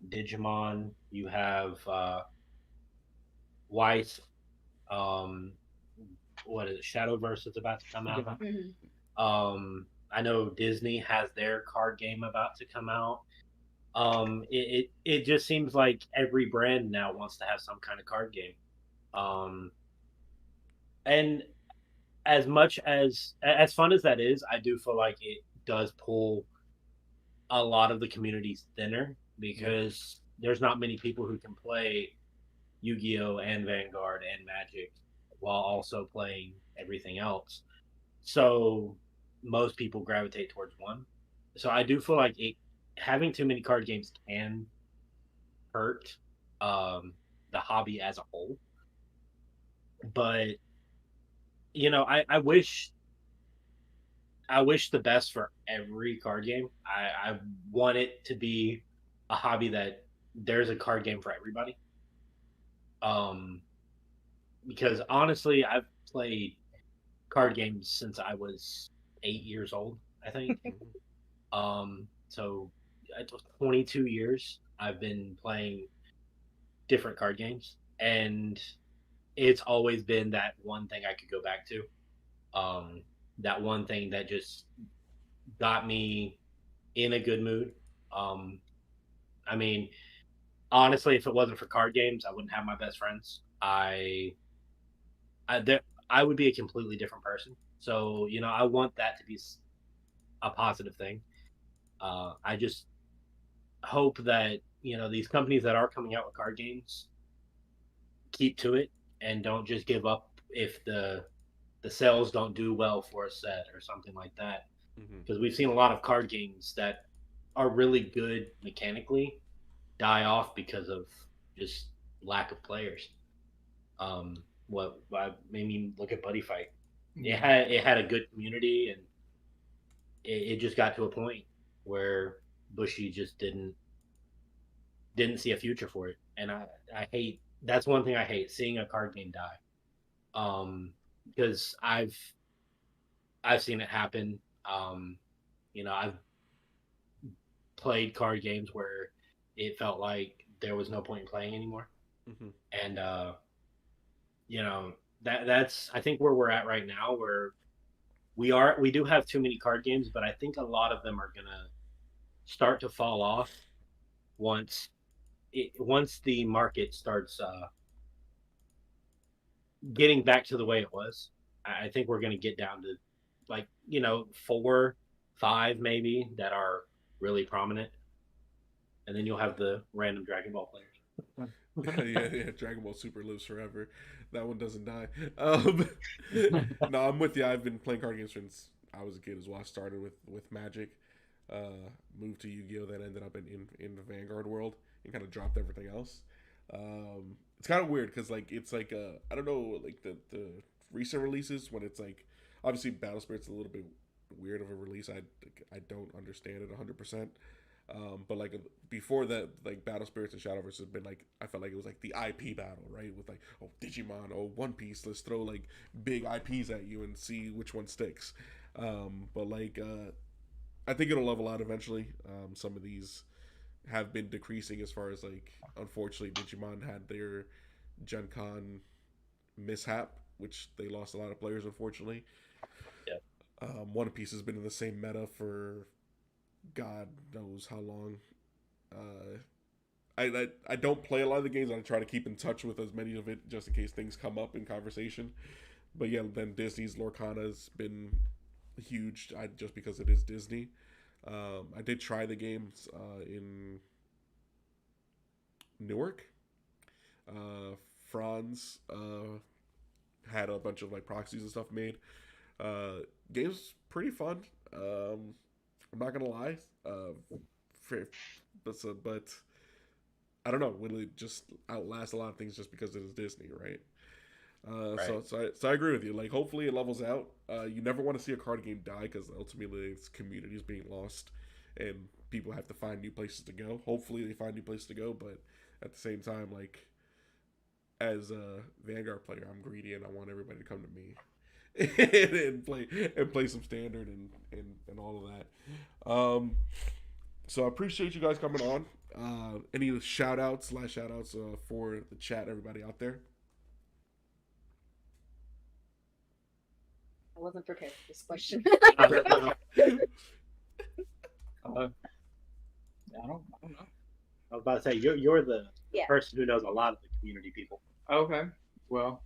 Digimon, you have Weiss, um, what is it, Shadowverse is about to come out. I know Disney has their card game about to come out. It just seems like every brand now wants to have some kind of card game. And as much as fun as that is, I do feel like it does pull a lot of the communities thinner because there's not many people who can play Yu-Gi-Oh and Vanguard and Magic while also playing everything else. So most people gravitate towards one. So I do feel like having too many card games can hurt the hobby as a whole. But I wish the best for every card game. I want it to be a hobby that there's a card game for everybody. Because honestly, I've played card games since I was 8 years old, I think. So 22 years I've been playing different card games, and it's always been that one thing I could go back to. That one thing that just got me in a good mood. I mean, honestly, if it wasn't for card games, I wouldn't have my best friends. I would be a completely different person. So, I want that to be a positive thing. I just hope that, these companies that are coming out with card games keep to it and don't just give up if the sales don't do well for a set or something like that. Because we've seen a lot of card games that are really good mechanically die off because of just lack of players. What made me look at Buddy Fight. It had a good community, and it just got to a point where Bushy just didn't see a future for it, and I hate. That's one thing I hate, seeing a card game die. Because I've seen it happen. I've played card games where it felt like there was no point in playing anymore, and that's I think where we're at right now, where we do have too many card games, but I think a lot of them are gonna start to fall off once the market starts getting back to the way it was. I think we're gonna get down to 4, 5 maybe that are really prominent, and then you'll have the random Dragon Ball players. yeah, Dragon Ball Super lives forever. That one doesn't die. No, I'm with you. I've been playing card games since I was a kid as well. I started with Magic, moved to Yu-Gi-Oh, then ended up in the Vanguard world and kind of dropped everything else. It's kind of weird because it's I don't know, the recent releases, when it's obviously Battle Spirit's a little bit weird of a release. I don't understand it 100%. But before that, Battle Spirits and Shadowverse has been I felt like it was the IP battle, right? With Digimon, One Piece. Let's throw big IPs at you and see which one sticks. But I think it'll level out eventually. Some of these have been decreasing as far as unfortunately Digimon had their Gen Con mishap, which they lost a lot of players unfortunately. Yeah. One Piece has been in the same meta for God knows how long. I don't play a lot of the games. I try to keep in touch with as many of it just in case things come up in conversation. But yeah, then Disney's Lorcana has been huge just because it is Disney. I did try the games in Newark. Franz had a bunch of proxies and stuff made. Game's pretty fun. I'm not gonna lie, but I don't know. Will it just outlast a lot of things just because it is Disney, right? So I agree with you. Like, hopefully it levels out. You never want to see a card game die because ultimately it's communities being lost, and people have to find new places to go. Hopefully they find new places to go, but at the same time, like, as a Vanguard player, I'm greedy and I want everybody to come to me and play some standard and all of that. So I appreciate you guys coming on. Any shout outs for the chat, everybody out there? I wasn't prepared for this question. I don't know. I was about to say you're the Yeah. person who knows a lot of the community people. Okay. Well,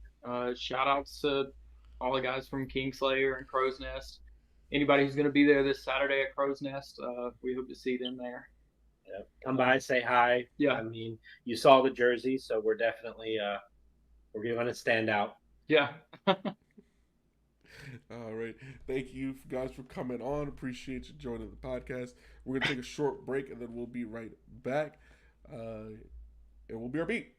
shout outs to all the guys from Kingslayer and Crow's Nest. Anybody who's going to be there this Saturday at Crow's Nest, we hope to see them there. Yeah. Come by, say hi. Yeah. I mean, you saw the jersey, so we're definitely we're going to stand out. Yeah. All right. Thank you guys for coming on. Appreciate you joining the podcast. We're going to take a short break and then we'll be right back. And we'll be our beat.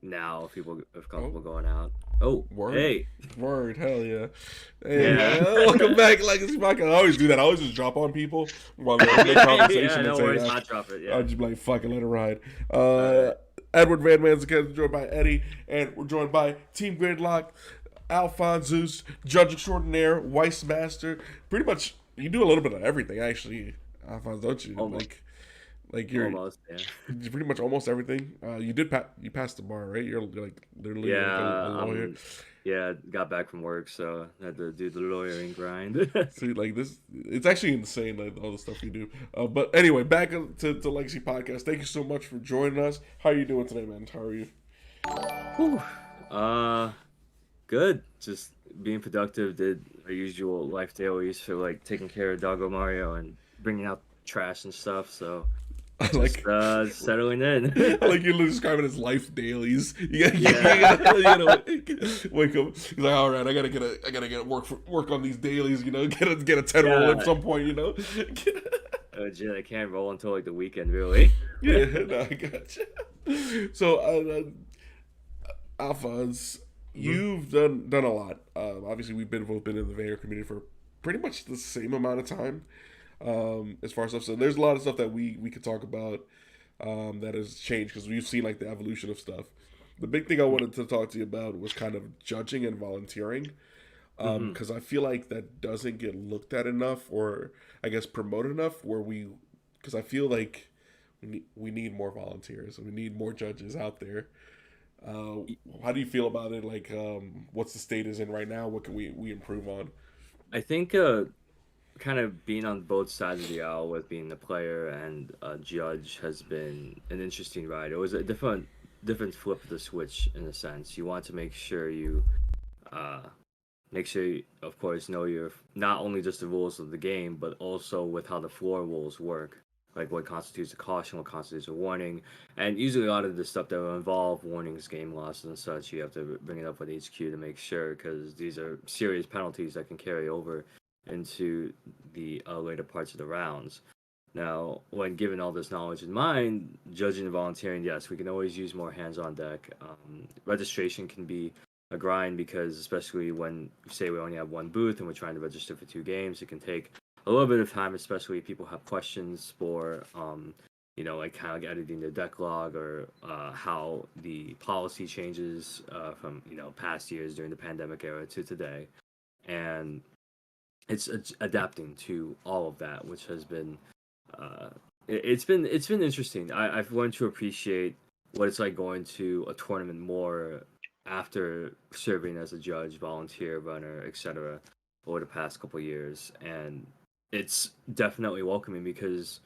now if people are comfortable going out. Oh, Word. hey. Word, hell yeah. Hey, Yeah. man, welcome back. Like, this podcast. I always do that. I always just drop on people while they're in conversation. Yeah, and no say worries. that. Hot drop it. Yeah. I'll just be like, fuck it, let it ride. Alright. Edward Van Man's joined by Eddie, and we're joined by Team Gradelocks Alphonzeus, Judge Extraordinaire, Weiss Master. Pretty much, you do a little bit of everything, actually, Alphonse, don't you? Almost. Like you're Almost, yeah. pretty much almost everything. You passed the bar, right? You're like literally like a lawyer. Yeah, got back from work, so I had to do the lawyering grind. See, like this, it's actually insane, like all the stuff you do. But anyway, back to Legacy Podcast. Thank you so much for joining us. How are you doing today, man? How are you? Whew. Good. Just being productive. Did our usual life dailies for like taking care of Doggo Mario and bringing out trash and stuff. So Like settling in. like you're describing his life dailies. You gotta wake up. He's like, all right, I gotta get work on these dailies. Get a 10 roll at some point. Legit, I can't roll until like the weekend, really. Yeah, no, I gotcha. So, Alphonse, you've done a lot. Obviously, we've both been in the Vader community for pretty much the same amount of time. As far as stuff, so there's a lot of stuff that we could talk about that has changed because we've seen like the evolution of stuff. The big thing I wanted to talk to you about was kind of judging and volunteering, because I feel like that doesn't get looked at enough, or I guess promoted enough. Because I feel like we need more volunteers and we need more judges out there. How do you feel about it? Like, what's the state is in right now? What can we improve on? I think kind of being on both sides of the aisle with being a player and a judge has been an interesting ride. It was a different flip of the switch in a sense. You want to make sure you, of course, know your not only just the rules of the game, but also with how the floor rules work. Like what constitutes a caution, what constitutes a warning, and usually a lot of the stuff that will involve warnings, game losses, and such, you have to bring it up with HQ to make sure, because these are serious penalties that can carry over into the later parts of the rounds. Now, when given all this knowledge in mind, judging and volunteering, yes, we can always use more hands on deck. Registration can be a grind because, especially when, say, we only have one booth and we're trying to register for 2 games, it can take a little bit of time, especially if people have questions for, like kind of like editing their deck log or how the policy changes from, past years during the pandemic era to today. And it's adapting to all of that, which has been it's been interesting. I've learned to appreciate what it's like going to a tournament more after serving as a judge, volunteer, runner, etc. over the past couple of years, and it's definitely welcoming because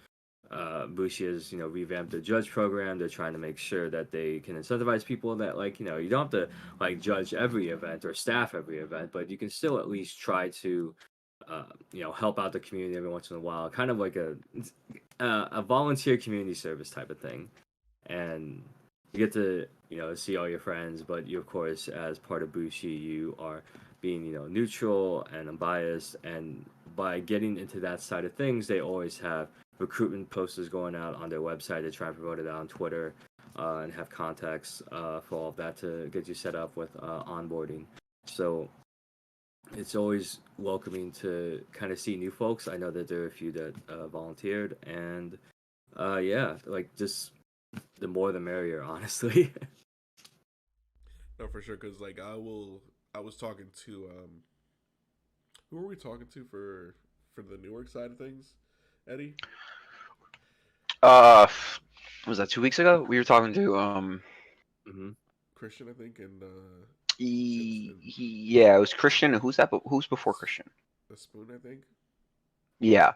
Bushi has revamped the judge program. They're trying to make sure that they can incentivize people that you don't have to judge every event or staff every event, but you can still at least try to help out the community every once in a while, kind of like a volunteer community service type of thing. And you get to see all your friends, but you, of course, as part of Bushi, you are being neutral and unbiased. And by getting into that side of things, they always have recruitment posters going out on their website to try and promote it out on Twitter, and have contacts for all of that to get you set up with onboarding. So it's always welcoming to kind of see new folks. I know that there are a few that volunteered, and just the more the merrier, honestly. No, for sure, because I was talking to who were we talking to for the Newark side of things, Eddie? Was that 2 weeks ago? We were talking to Christian, I think, and yeah, it was Christian. Who's that? Who's before Christian? the Spoon, I think. Yeah.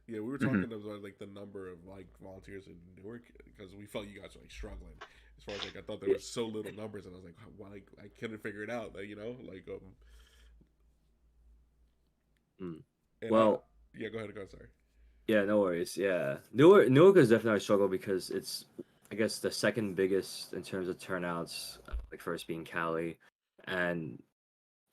Yeah, we were talking about the number of volunteers in Newark because we felt you guys were struggling. As far as I thought there was so little numbers, and I was like, why? I couldn't figure it out. Well, yeah, go ahead. Sorry. Yeah, no worries. Yeah, Newark is definitely a struggle because it's, I guess, the second biggest in terms of turnouts. First being Cali, and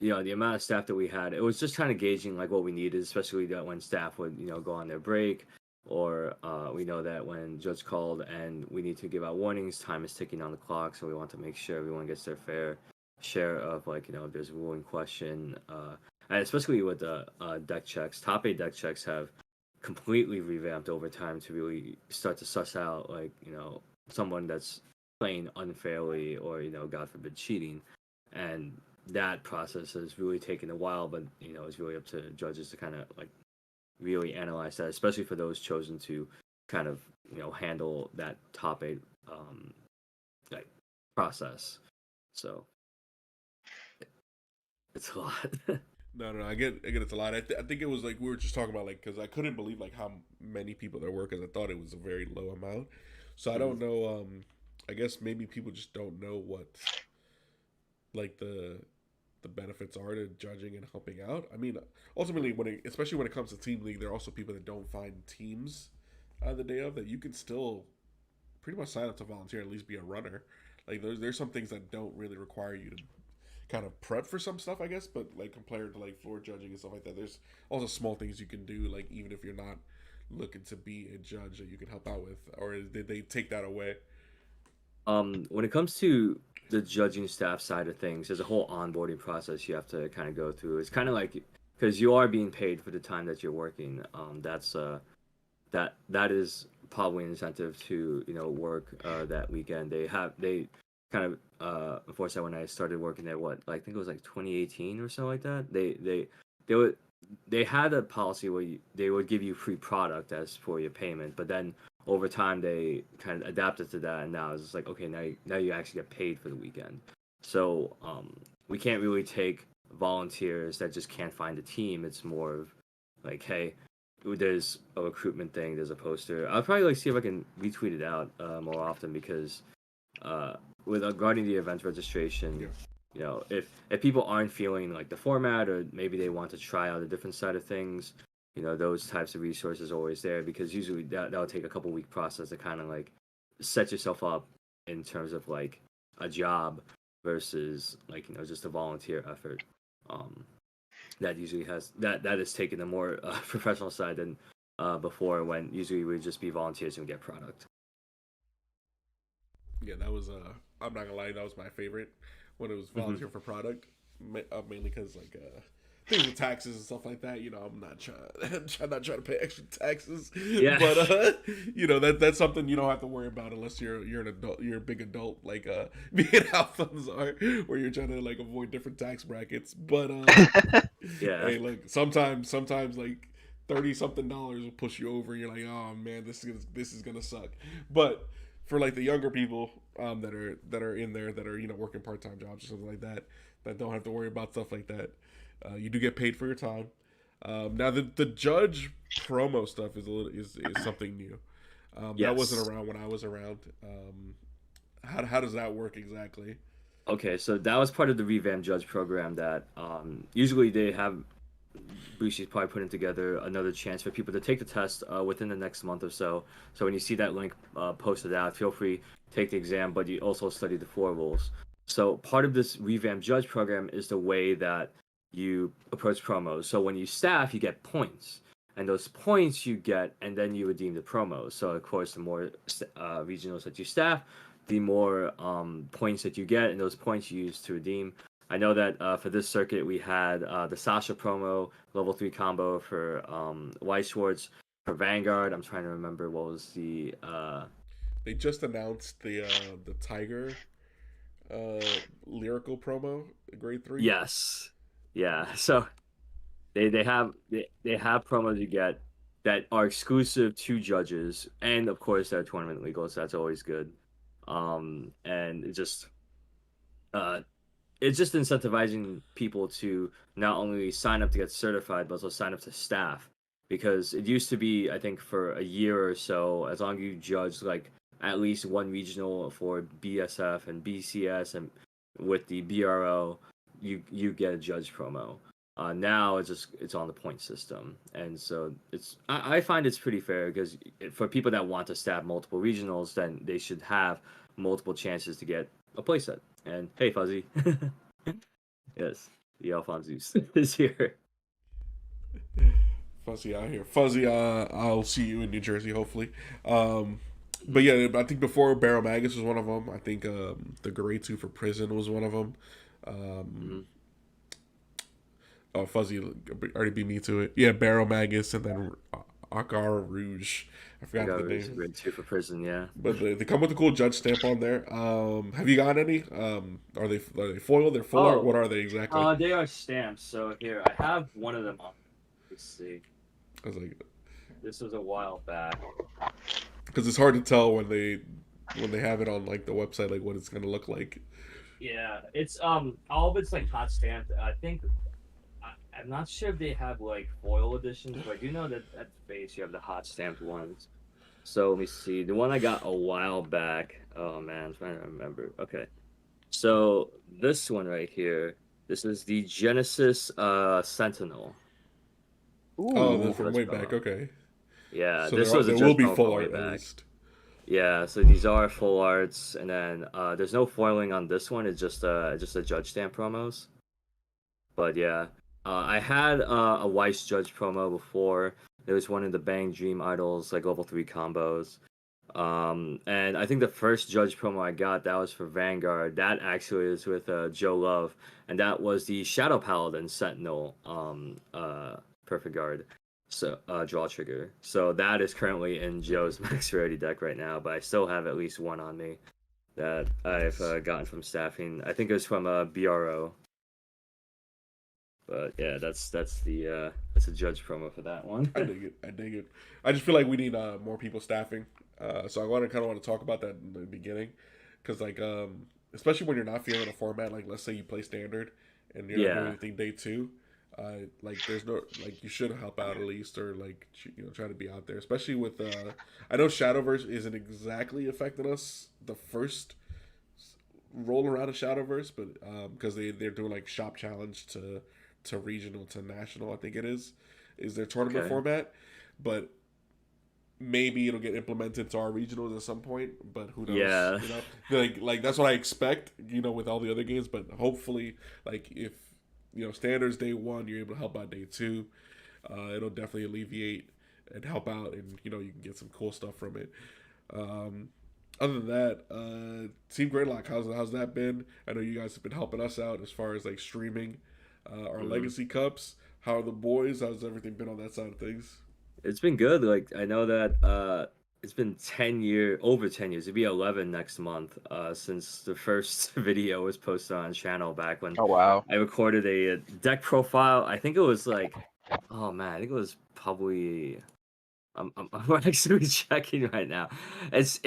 the amount of staff that we had, it was just kind of gauging what we needed, especially that when staff would go on their break, or we know that when judge called and we need to give out warnings, time is ticking on the clock, so we want to make sure everyone gets their fair share of, like, if there's a ruling question, and especially with the deck checks. Top 8 deck checks have completely revamped over time to really start to suss out, like, someone that's playing unfairly or, God forbid, cheating. And that process has really taken a while, but, it's really up to judges to kind of, like, really analyze that, especially for those chosen to kind of, handle that top 8 like process. So it's a lot. No, I get it's a lot. I think it was like we were just talking about, like, because I couldn't believe like how many people there were, because I thought it was a very low amount. So I don't know. I guess maybe people just don't know what like the benefits are to judging and helping out. I mean, ultimately, especially when it comes to team league, there are also people that don't find teams the day of, that you can still pretty much sign up to volunteer, at least be a runner. Like there's some things that don't really require you to kind of prep for some stuff, I guess, but like compared to like floor judging and stuff like that, there's also small things you can do, like even if you're not looking to be a judge, that you can help out with. Or did they take that away? When it comes to the judging staff side of things, there's a whole onboarding process you have to kind of go through. It's kind of like, because you are being paid for the time that you're working. That is probably an incentive to work that weekend. They kind of enforced that when I started working there. I think it was like 2018 or so, like that. They had a policy where they would give you free product as for your payment, but then over time they kind of adapted to that, and now it's just like, okay, now you actually get paid for the weekend. So we can't really take volunteers that just can't find a team. It's more of like, hey, there's a recruitment thing, there's a poster. I'll probably see if I can retweet it out more often, because regarding the event registration, if people aren't feeling like the format, or maybe they want to try out a different side of things, those types of resources are always there, because usually that'll take a couple week process to kind of like set yourself up in terms of like a job versus like just a volunteer effort. That usually has that is taken a more professional side than before, when usually we would just be volunteers and get product. Yeah, that was I'm not gonna lie, that was my favorite when it was volunteer for product, mainly because like things with taxes and stuff like that. I'm not trying to pay extra taxes. Yeah. But that's something you don't have to worry about unless you're an adult, you're a big adult, like me and Alphonse are, where you're trying to like avoid different tax brackets. But yeah, hey, look, sometimes like $30-something will push you over, and you're like, oh man, this is gonna suck. But for like the younger people that are in there, that are working part-time jobs or something like that don't have to worry about stuff like that. You do get paid for your time. Now the judge promo stuff is something new. Yes. That wasn't around when I was around. How does that work exactly? Okay, so that was part of the revamped judge program that usually they have. Bushi's probably putting together another chance for people to take the test within the next month or so. So when you see that link posted out, feel free, take the exam, but you also study the floor rules. So part of this revamped judge program is the way that you approach promos. So when you staff, you get points, and those points you get, and then you redeem the promos. So of course, the more regionals that you staff, the more points that you get, and those points you use to redeem. I know that for this circuit we had the Sasha promo, level 3 combo for White Schwartz. For Vanguard, I'm trying to remember what was the. They just announced the Tiger lyrical promo, grade 3. Yes, yeah. So they have promos you get that are exclusive to judges, and of course they're tournament legal, so that's always good. And it's just incentivizing people to not only sign up to get certified, but also sign up to staff. Because it used to be, I think, for a year or so, as long as you judged like at least one regional for BSF and BCS, and with the BRO, you get a judge promo. Now it's on the point system, and so I find it's pretty fair, because for people that want to staff multiple regionals, then they should have multiple chances to get a playset. And hey, Fuzzy. Yes, the Alphonzeus is here. Fuzzy out here. Fuzzy, I'll see you in New Jersey, hopefully. But yeah, I think before Barrel Magus was one of them. I think the Grade 2 for Prison was one of them. Oh, Fuzzy already beat me to it. Yeah, Barrel Magus and then Agar Rouge. I forgot the name. Grade 2 for Prison, yeah. But they come with a cool judge stamp on there. Have you got any? Are they foil? They're full art? What are they exactly? They are stamps. So here, I have one of them on. Let's see. I was like, this was a while back. Because it's hard to tell when they have it on like the website, like what it's gonna look like. Yeah, it's all of it's like hot stamped. I think I'm not sure if they have like foil editions, but I do know that at the base you have the hot stamped ones. So let me see. The one I got a while back. Oh man, I'm trying to remember. Okay, so this one right here. This is the Genesis Sentinel. Ooh, from way back. Okay. Yeah, so this there will be full art at least. Yeah, so these are full arts, and then there's no foiling on this one. It's just a judge stamp promos. But yeah, I had a Weiss judge promo before. There was one in the Bang Dream Idols, like level 3 combos. And I think the first judge promo I got, that was for Vanguard. That actually is with Joe Love, and that was the Shadow Paladin Sentinel Perfect Guard. So draw trigger. So that is currently in Joe's max rarity deck right now, but I still have at least one on me that I've gotten from staffing. I think it was from BRO. But yeah, that's a judge promo for that one. I dig it. I just feel like we need more people staffing. So I want to talk about that in the beginning, because like especially when you're not feeling a format, like let's say you play standard and you're not doing anything day 2. Like there's no, like you should help out at least, or like try to be out there, especially with I know Shadowverse isn't exactly affecting us the first roll around of Shadowverse, but because they're doing like shop challenge to regional to national, I think it is their tournament format, but maybe it'll get implemented to our regionals at some point, but who knows? Yeah, like that's what I expect, with all the other games, but hopefully, like if standards day 1, you're able to help out day 2. It'll definitely alleviate and help out, and you can get some cool stuff from it. Other than that, Team Gradelock, how's that been? I know you guys have been helping us out as far as like streaming our Legacy Cups. How are the boys? How's everything been on that side of things? It's been good. Like I know that it's been over 10 years. It'll be 11 next month since the first video was posted on channel back when I recorded a deck profile. I think it was like, oh man, I think it was probably, I'm actually checking right now. It's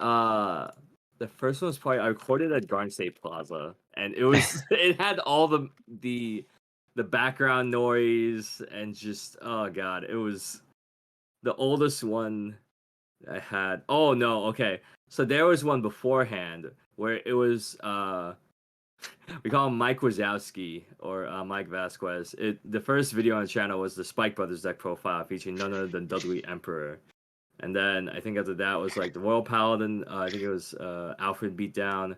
the first one was probably, I recorded at Garden State Plaza, and it was it had all the background noise and just, oh god, it was the oldest one I had. Oh no, okay. So there was one beforehand where it was we call him Mike Wazowski or Mike Vasquez. The first video on the channel was the Spike Brothers deck profile featuring none other than Dudley Emperor. And then I think after that was like the Royal Paladin, I think it was Alfred Beatdown,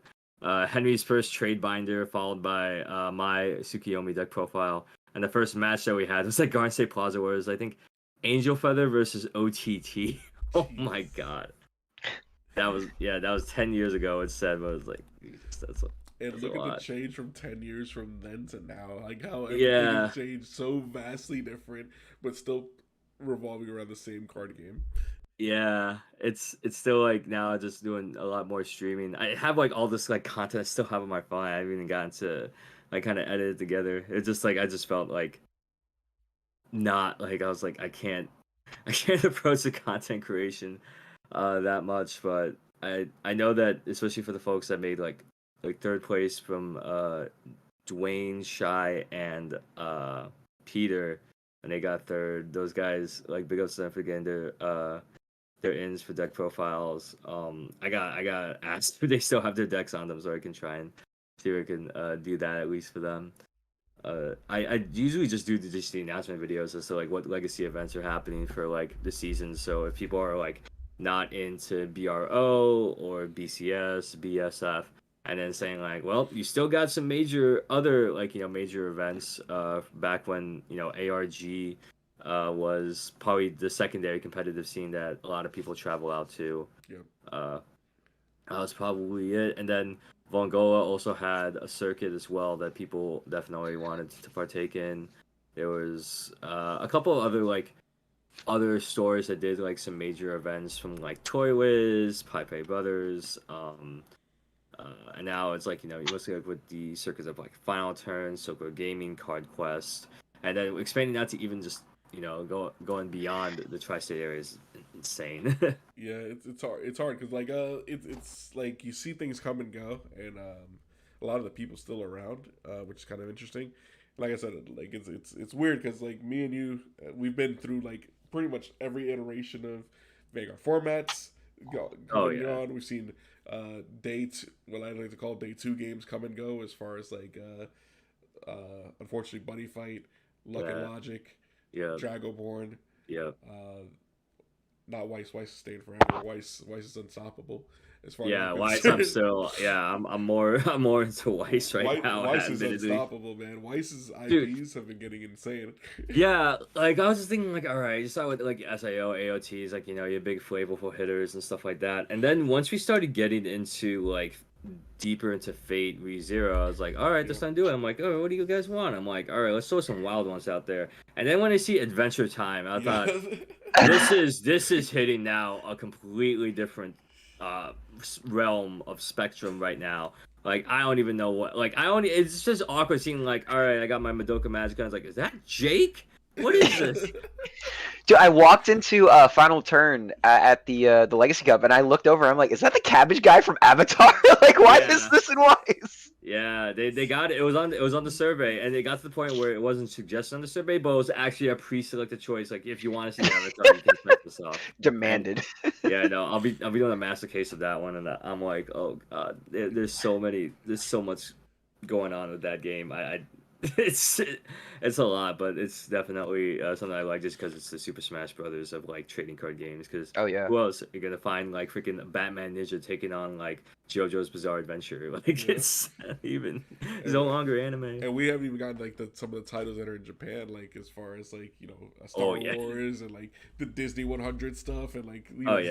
Henry's first trade binder, followed by my Tsukiyomi deck profile. And the first match that we had was like Garden State Plaza, where it was I think Angel Feather versus OTT. Oh my god. That was 10 years ago, it said, but it was like, that's and look at the change from 10 years from then to now. Like how everything has changed so vastly different, but still revolving around the same card game. Yeah, it's still like now just doing a lot more streaming. I have like all this like content I still have on my phone. I haven't even gotten to like kind of edit it together. It's just like I just felt like not like I was like I can't approach the content creation that much, but I know that especially for the folks that made like third place from Dwayne, Shy, and Peter, and they got third. Those guys, like, big ups to them for getting their ins for deck profiles. I got asked if they still have their decks on them, so I can try and see if I can do that at least for them. I usually just do the announcement videos as to like what legacy events are happening for like the season. So if people are like not into BRO or BCS, BSF, and then saying like, well, you still got some major other like major events back when ARG was probably the secondary competitive scene that a lot of people travel out to. Yep. That was probably it. And then Vongola also had a circuit as well that people definitely wanted to partake in. There was a couple of other stores that did like some major events from like Toy Wiz, Pai Brothers, and now it's like, you mostly like with the circuits of like Final Turn, Silco Gaming, Card Quest, and then expanding that to even just going beyond the tri-state area is insane. Yeah, it's hard. It's hard because like it's like you see things come and go, and a lot of the people still around, which is kind of interesting. Like I said, like it's weird because like me and you, we've been through like pretty much every iteration of Vanguard formats. On. We've seen what I like to call day 2 games come and go as far as like unfortunately Buddy Fight, Luck and Logic, Dragoborn, not Weiss. Weiss is staying forever. Weiss is unstoppable. As far as Weiss, I'm still I'm more into Weiss now. Weiss is unstoppable, man. Weiss's IPs have been getting insane. Yeah, like I was just thinking, like, all right, you start with like SIO, AOTs, like your big flavorful hitters and stuff like that, and then once we started getting into like deeper into Fate ReZero, I was like, all right, that's time to do it. I'm like, oh, what do you guys want? I'm like, all right, let's throw some wild ones out there. And then when I see Adventure Time, I thought this is hitting now a completely different realm of spectrum right now. Like I don't even know what. Like it's just awkward seeing like, all right, I got my Madoka Magica. I was like, is that Jake? What is this? Dude, I walked into Final Turn at the Legacy Cup, and I looked over. I'm like, is that the cabbage guy from Avatar? Like, why is this in Weiss? Yeah, they got it. It was on the survey, and it got to the point where it wasn't suggested on the survey, but it was actually a pre-selected choice. Like, if you want to see the Avatar, you can check this off. Demanded. Yeah, no, I'll be doing a master case of that one, and I'm like, oh god, there's so much going on with that game. It's a lot, but it's definitely something I like just because it's the Super Smash Brothers of like trading card games. Because who else you're gonna find like freaking Batman Ninja taking on like JoJo's Bizarre Adventure? Like it's no longer anime. And we haven't even gotten like some of the titles that are in Japan, like as far as like Star Wars and like the Disney 100 stuff, and like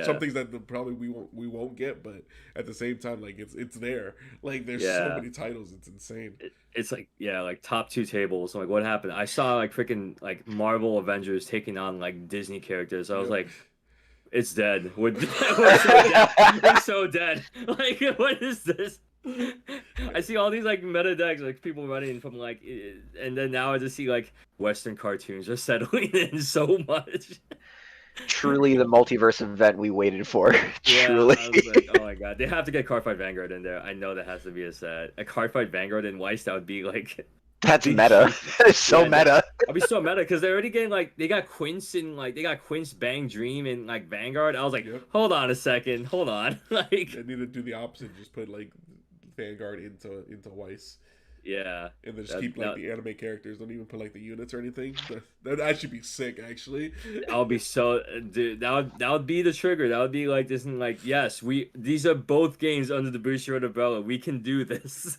some things that probably we won't get, but at the same time like it's there. Like there's so many titles, it's insane. It's like like top 2 tables. I'm like, what happened? I saw like freaking like Marvel Avengers taking on like Disney characters. I was like, it's dead. We're so dead. We're so dead. Like, what is this? I see all these like meta decks, like people running from like, and then now I just see like Western cartoons are settling in so much. Truly the multiverse event we waited for. Truly. I was like, oh my god, they have to get Cardfight Vanguard in there. I know that has to be a set. A Cardfight Vanguard in Weiss, that would be like. That's meta. It's so meta. I'll be so meta because they're already getting like they got Quince Bang Dream in like Vanguard. I was like, hold on a second, hold on. Like they need to do the opposite, just put like Vanguard into Weiss. Yeah. And then just keep like the anime characters. Don't even put like the units or anything. That would actually be sick, actually. I'll be so dude. That would be the trigger. That would be like this and like yes, these are both games under the Bushiroad umbrella. We can do this.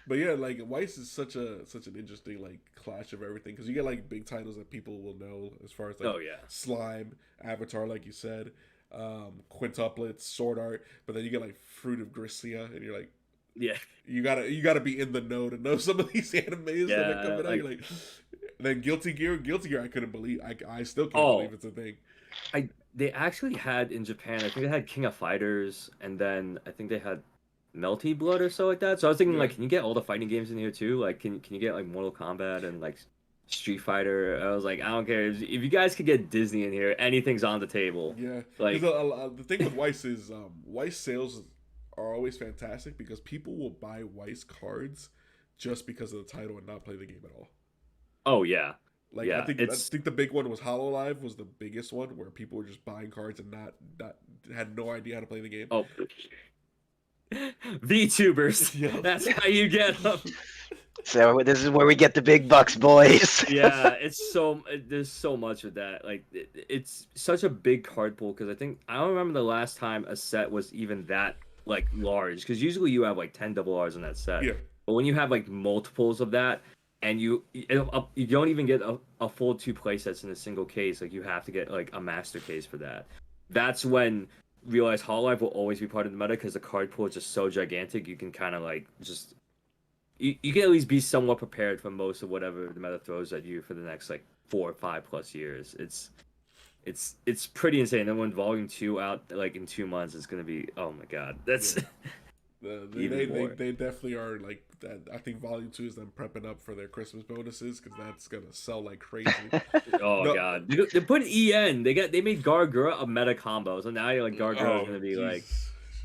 But yeah, like Weiss is such an interesting like clash of everything because you get like big titles that people will know as far as like Slime, Avatar, like you said, quintuplets, Sword Art. But then you get like Fruit of Grislia, and you're like. Yeah, you gotta be in the know to know some of these animes that are coming out. You're like, then Guilty Gear, I couldn't believe. I still can't believe it's a thing. They actually had in Japan. I think they had King of Fighters, and then I think they had Melty Blood or so like that. So I was thinking, like, can you get all the fighting games in here too? Like, can you get like Mortal Kombat and like Street Fighter? I was like, I don't care if you guys could get Disney in here. Anything's on the table. Yeah, like the thing with Weiss is Weiss sales are always fantastic because people will buy Weiss cards just because of the title and not play the game at all. Oh yeah. Like I think the big one was HoloLive was the biggest one where people were just buying cards and not had no idea how to play the game. Oh. VTubers. That's how you get them. So this is where we get the big bucks, boys. Yeah, there's so much of that. Like it's such a big card pool because I don't remember the last time a set was even that like large because usually you have like 10 double R's in that set. Yeah. But when you have like multiples of that, and you don't even get a full 2 play sets in a single case. Like you have to get like a master case for that. That's when realize Hololive will always be part of the meta because the card pool is just so gigantic. You can kind of like just you can at least be somewhat prepared for most of whatever the meta throws at you for the next like 4 or 5+ years. It's pretty insane. And when Volume 2 out like in 2 months, it's gonna be, oh my god, that's They definitely are like that. I think Volume 2 is them prepping up for their Christmas bonuses because that's gonna sell like crazy. Oh god, they put EN. They made Gargura a meta combo, so now you're like Gargura is gonna be like,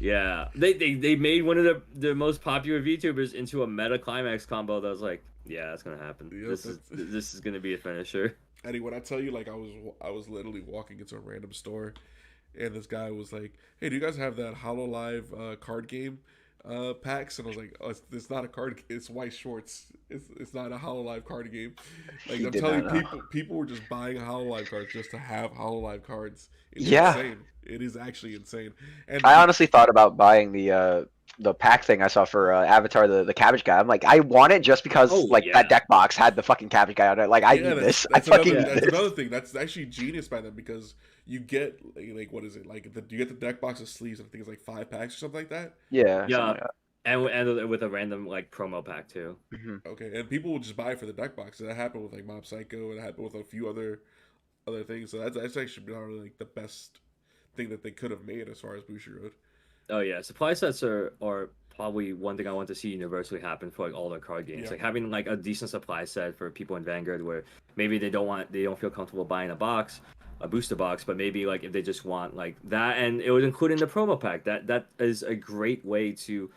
yeah. They made one of the most popular VTubers into a meta climax combo. That was like, yeah, that's gonna happen. Yep, this is gonna be a finisher. Eddie, when I tell you, like, I was literally walking into a random store, and this guy was like, "Hey, do you guys have that Hololive card game packs?" And I was like, "Oh, it's not a card. It's white shorts. It's not a Hololive card game." Like I'm telling you, people were just buying Hololive cards just to have Hololive cards. It's insane. It is actually insane. And I honestly thought about buying the pack thing I saw for Avatar, the cabbage guy. I'm like, I want it just because that deck box had the fucking cabbage guy on it. Like, I need this. That's another thing. That's actually genius by them because you get like what is it like? You get the deck box of sleeves. I think it's like 5 packs or something like that. Yeah. Like that. And with a random like promo pack too. Mm-hmm. Okay, and people will just buy it for the deck box. That happened with like Mob Psycho, and it happened with a few other things. So that's actually probably like the best thing that they could have made as far as Bushiroad. Oh yeah, supply sets are probably one thing I want to see universally happen for like all their card games. Like having like a decent supply set for people in Vanguard where maybe they don't feel comfortable buying a booster box, but maybe like if they just want like that, and it would include in the promo pack. That is a great way to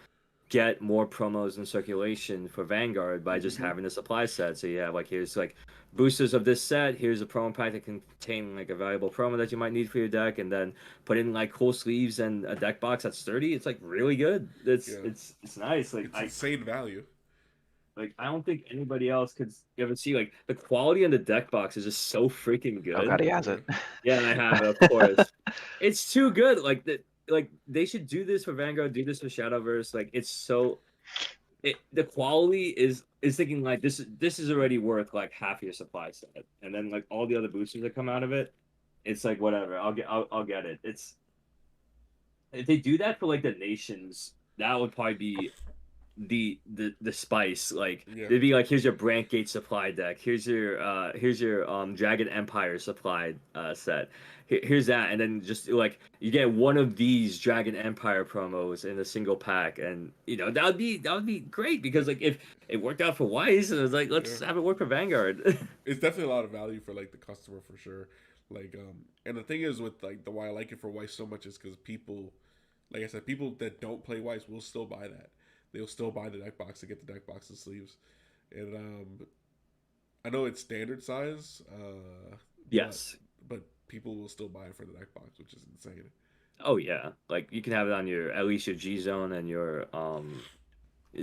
get more promos in circulation for Vanguard by just having the supply set. So you have like, here's like boosters of this set, here's a promo pack that can contain like a valuable promo that you might need for your deck, and then put in like cool sleeves and a deck box that's sturdy. It's like really good. It's nice. Like it's insane value. Like I don't think anybody else could ever see like the quality in the deck box is just so freaking good. Oh god, he has it. Yeah, and I have it, of course. It's too good. Like they should do this for Vanguard, do this for Shadowverse. Like it's so, the quality is thinking like this is already worth like half your supply set, and then like all the other boosters that come out of it, it's like whatever. I'll get it. It's if they do that for like the nations, that would probably be the spice. Like they'd be like, here's your Brant Gate supply deck, here's your Dragon Empire supply set, here's that, and then just like you get one of these Dragon Empire promos in a single pack, and that would be great because like if it worked out for Weiss, and it's like let's have it work for Vanguard. It's definitely a lot of value for like the customer for sure. Like and the thing is with like the why I like it for Weiss so much is because people, like I said, people that don't play Weiss will still buy that. They'll still buy the deck box to get the deck box and sleeves. And I know it's standard size. Yes. But people will still buy it for the deck box, which is insane. Oh yeah, like you can have it on at least your G Zone and your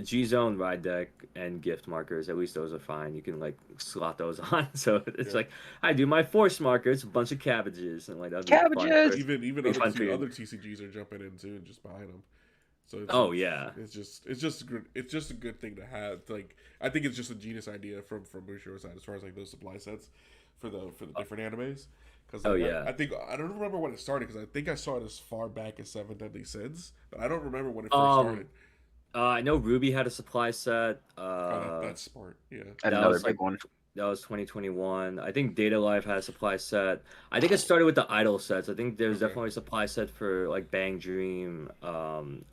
G Zone ride deck and gift markers. At least those are fine. You can like slot those on. So it's like I do my force marker. It's a bunch of cabbages and like cabbages. Even other TCGs are jumping in too and just buying them. So it's just a good thing to have. Like I think it's just a genius idea from Bushiroad's side as far as like those supply sets for the different animes. Because I don't remember when it started because I think I saw it as far back as Seven Deadly Sins, but I don't remember when it first started. I know Ruby had a supply set. That's smart. Yeah, another big one. That was 2021. I think Data Life had a supply set. I think it started with the Idol sets. I think there's definitely a supply set for like Bang Dream,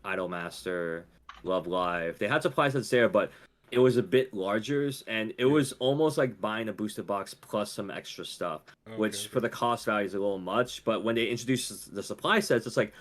Idol Master, Love Live. They had supply sets there, but it was a bit larger, and it was almost like buying a booster box plus some extra stuff, which for the cost value is a little much. But when they introduced the supply sets, it's like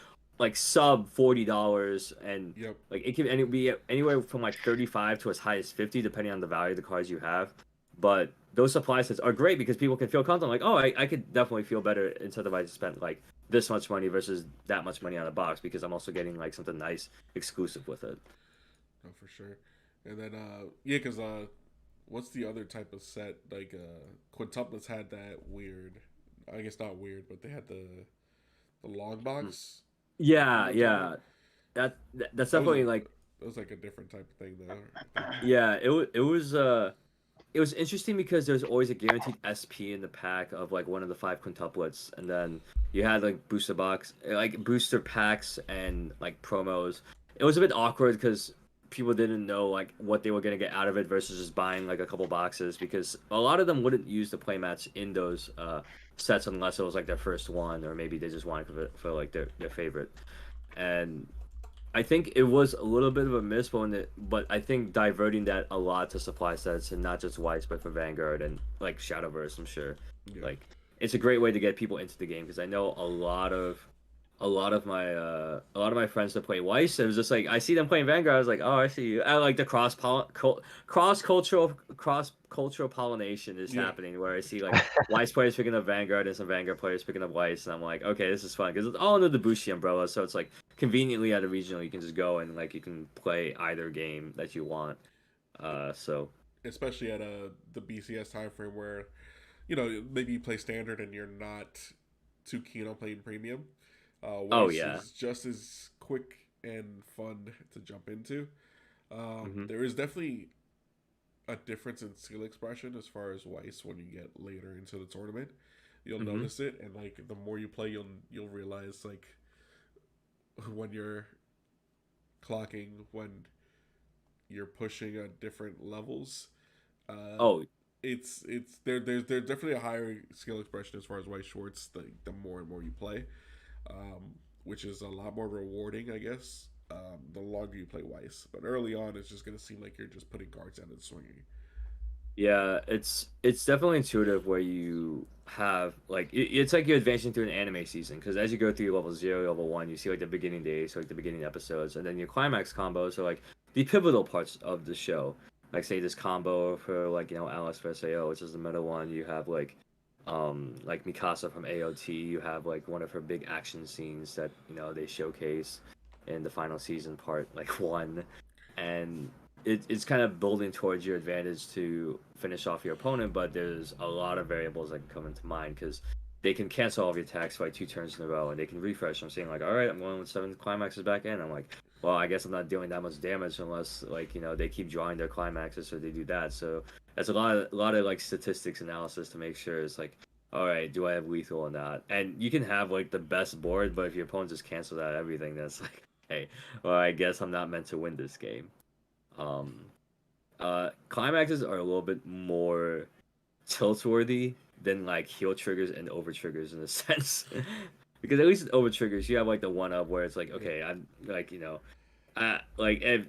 sub $40, and like it can be anywhere from like 35 to as high as 50, depending on the value of the cards you have. But those supply sets are great because people can feel comfortable. Like, oh, I could definitely feel better instead of I spent like this much money versus that much money on a box because I'm also getting like something nice exclusive with it. Oh, for sure. And then because what's the other type of set? Like Quintuplets had that weird. I guess not weird, but they had the long box. Yeah. That's definitely like. It was like a different type of thing though. Yeah, it was it was interesting because there's always a guaranteed SP in the pack of like one of the 5 quintuplets, and then you had like booster packs and like promos. It was a bit awkward because people didn't know like what they were gonna get out of it versus just buying like a couple boxes, because a lot of them wouldn't use the playmats in those sets unless it was like their first one, or maybe they just wanted it for like their favorite. And I think it was a little bit of a miss, but I think diverting that a lot to supply sets, and not just Weiss, but for Vanguard and like Shadowverse, I'm sure. Yeah. Like, it's a great way to get people into the game, because I know a lot of my friends that play Weiss. It was just like I see them playing Vanguard. I was like, oh, I see you. I like the cross cultural pollination is happening, where I see like Weiss players picking up Vanguard and some Vanguard players picking up Weiss, and I'm like, okay, this is fun because it's all under the Bushi umbrella. So it's like conveniently at a regional, you can just go and like you can play either game that you want. So especially at the BCS time frame where, you know, maybe you play standard and you're not too keen on playing premium. Weiss is just as quick and fun to jump into. There is definitely a difference in skill expression as far as Weiss when you get later into the tournament. You'll notice it, and like the more you play, you'll realize like when you're clocking, when you're pushing at different levels. It's there's definitely a higher skill expression as far as Weiss Schwartz the more and more you play. Which is a lot more rewarding, I guess, the longer you play Weiss. But early on, it's just going to seem like you're just putting cards out and swinging. Yeah, it's definitely intuitive where you have, like, it's like you're advancing through an anime season, because as you go through level 0, level 1, you see, like, the beginning days, so, like, the beginning episodes, and then your climax combos are, like, the pivotal parts of the show. Like, say, this combo for, like, you know, Alice vs. AO, which is the middle one, you have, like Mikasa from AOT, you have like one of her big action scenes that, you know, they showcase in the final season part like 1, and it's kind of building towards your advantage to finish off your opponent, but there's a lot of variables that can come into mind, because they can cancel all of your attacks by 2 turns in a row, and they can refresh. I'm saying like, all right, I'm going with 7 climaxes back in. I'm like, well, I guess I'm not dealing that much damage unless, like, you know, they keep drawing their climaxes, or they do that. So that's a lot of like statistics analysis to make sure it's like, all right, do I have lethal or not? And you can have like the best board, but if your opponent just cancels out everything, that's like, hey, well, I guess I'm not meant to win this game. Climaxes are a little bit more tilt-worthy than like heal triggers and over triggers in a sense. Because at least with over triggers, you have like the one up where it's like, okay, I'm like, you know, like if,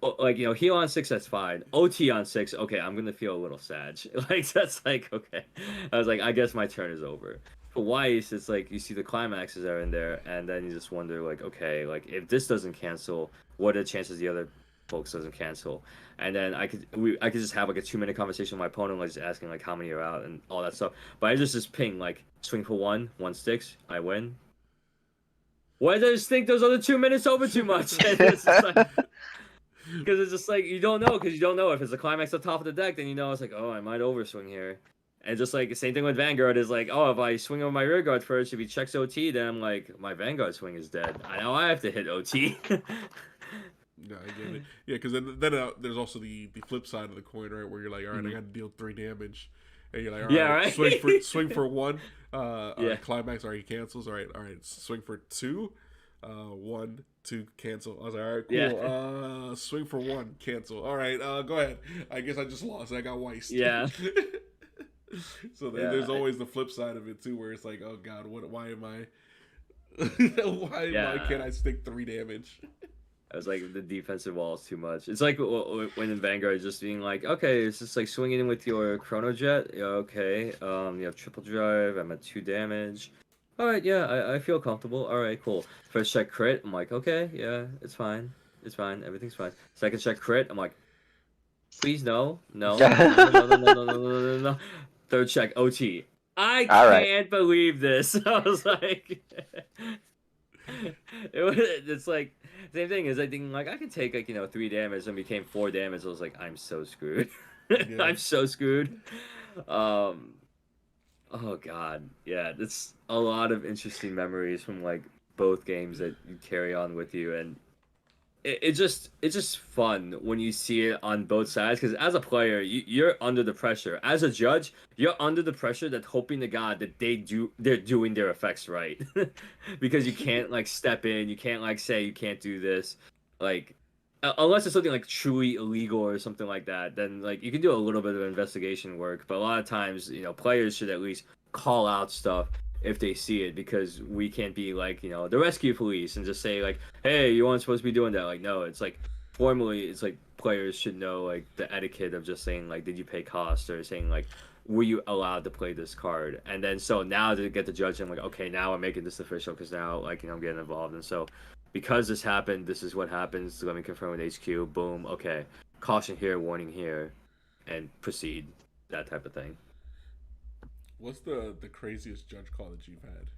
like, you know, heal on 6, that's fine. OT on 6, okay, I'm gonna feel a little sad. Like, that's like, okay. I was like, I guess my turn is over. For Weiss, it's like you see the climaxes are in there, and then you just wonder like, okay, like if this doesn't cancel, what are the chances the other folks doesn't cancel? And then I could just have like a 2-minute conversation with my opponent, like just asking like how many are out and all that stuff. But I just ping like swing for 1 sticks, I win. Why do I just think those other 2 minutes over too much? It's just like, because it's just like you don't know if it's a climax at the top of the deck, then you know it's like, oh, I might overswing here. And just like the same thing with Vanguard is like, oh, if I swing over my rear guard first, if he checks OT, then I'm like, my Vanguard swing is dead. I know I have to hit OT. No, I get it. Yeah, because then there's also the flip side of the coin, right? Where you're like, all right, I got to deal 3 damage, and you're like, all right, right? swing for 1, all right, climax, all right, he cancels, all right, swing for 2, 1, 2, cancel. I was like, all right, cool. Swing for 1, cancel. All right, go ahead. I guess I just lost. I got Weiss. Yeah. So there's always the flip side of it too, where it's like, oh god, why am I? Why can't I stick 3 damage? I was like, the defensive wall is too much. It's like when in Vanguard, just being like, okay, it's just like swinging in with your Chrono Jet. Yeah, okay. You have triple drive. I'm at 2 damage. All right, yeah, I feel comfortable. All right, cool. First check crit. I'm like, okay, yeah, it's fine. It's fine. Everything's fine. Second check crit. I'm like, please no. Third check OT. I can't believe this. I was like, it's like same thing as I think like I can take like, you know, 3 damage and became 4 damage. I was like, I'm so screwed. Yeah. I'm so screwed. Oh god, yeah, that's a lot of interesting memories from like both games that you carry on with you, and it's just fun when you see it on both sides, because as a player you're under the pressure, as a judge you're under the pressure that hoping to God that they're doing their effects right. Because you can't like step in, you can't like say you can't do this, like unless it's something like truly illegal or something like that, then like you can do a little bit of investigation work, but a lot of times players should at least call out stuff if they see it, because we can't be like the rescue police and just say like, hey, you weren't supposed to be doing that. Like, no, it's like formally it's like players should know like the etiquette of just saying like, did you pay cost, or saying like, were you allowed to play this card? And then so now to get the judge, I'm like, okay, now I'm making this official, because now like I'm getting involved. And so because this happened, this is what happens, let me confirm with HQ, boom, okay, caution here, warning here, and proceed, that type of thing. What's the craziest judge call that you've had?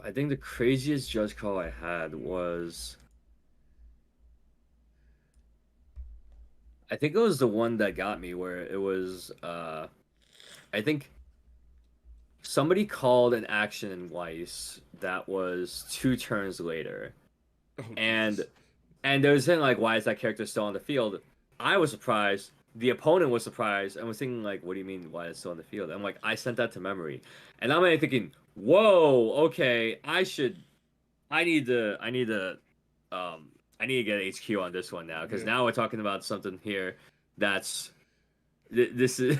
I think the craziest judge call I had was, I think it was the one that got me, where it was I think somebody called an action in Weiss that was 2 turns later. Oh, and they were saying like, why is that character still on the field? I was surprised. The opponent was surprised and was thinking like, what do you mean why it's still on the field? I'm like, I sent that to memory. And I'm like thinking, whoa, okay, I need to get HQ on this one now, because now we're talking about something here that's this is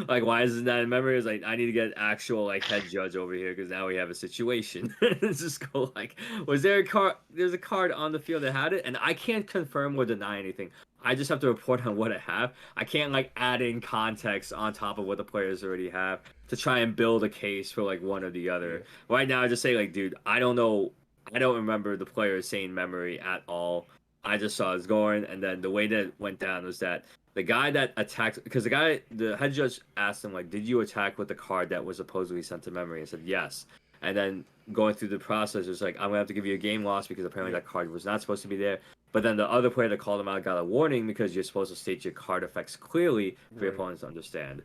like, why isn't that in memory? It's like, I need to get actual like head judge over here, because now we have a situation. It's just go like, was there a card? There's a card on the field that had it, and I can't confirm or deny anything. I just have to report on what I have. I can't like add in context on top of what the players already have to try and build a case for like one or the other. Right now, I just say like, dude, I don't know. I don't remember the players saying memory at all. I just saw it going, and then the way that it went down was that the guy that attacked, because the head judge asked him like, did you attack with the card that was supposedly sent to memory? And said yes. And then going through the process, it's like, I'm gonna have to give you a game loss because apparently that card was not supposed to be there. But then the other player that called him out got a warning, because you're supposed to state your card effects clearly for your opponents to understand.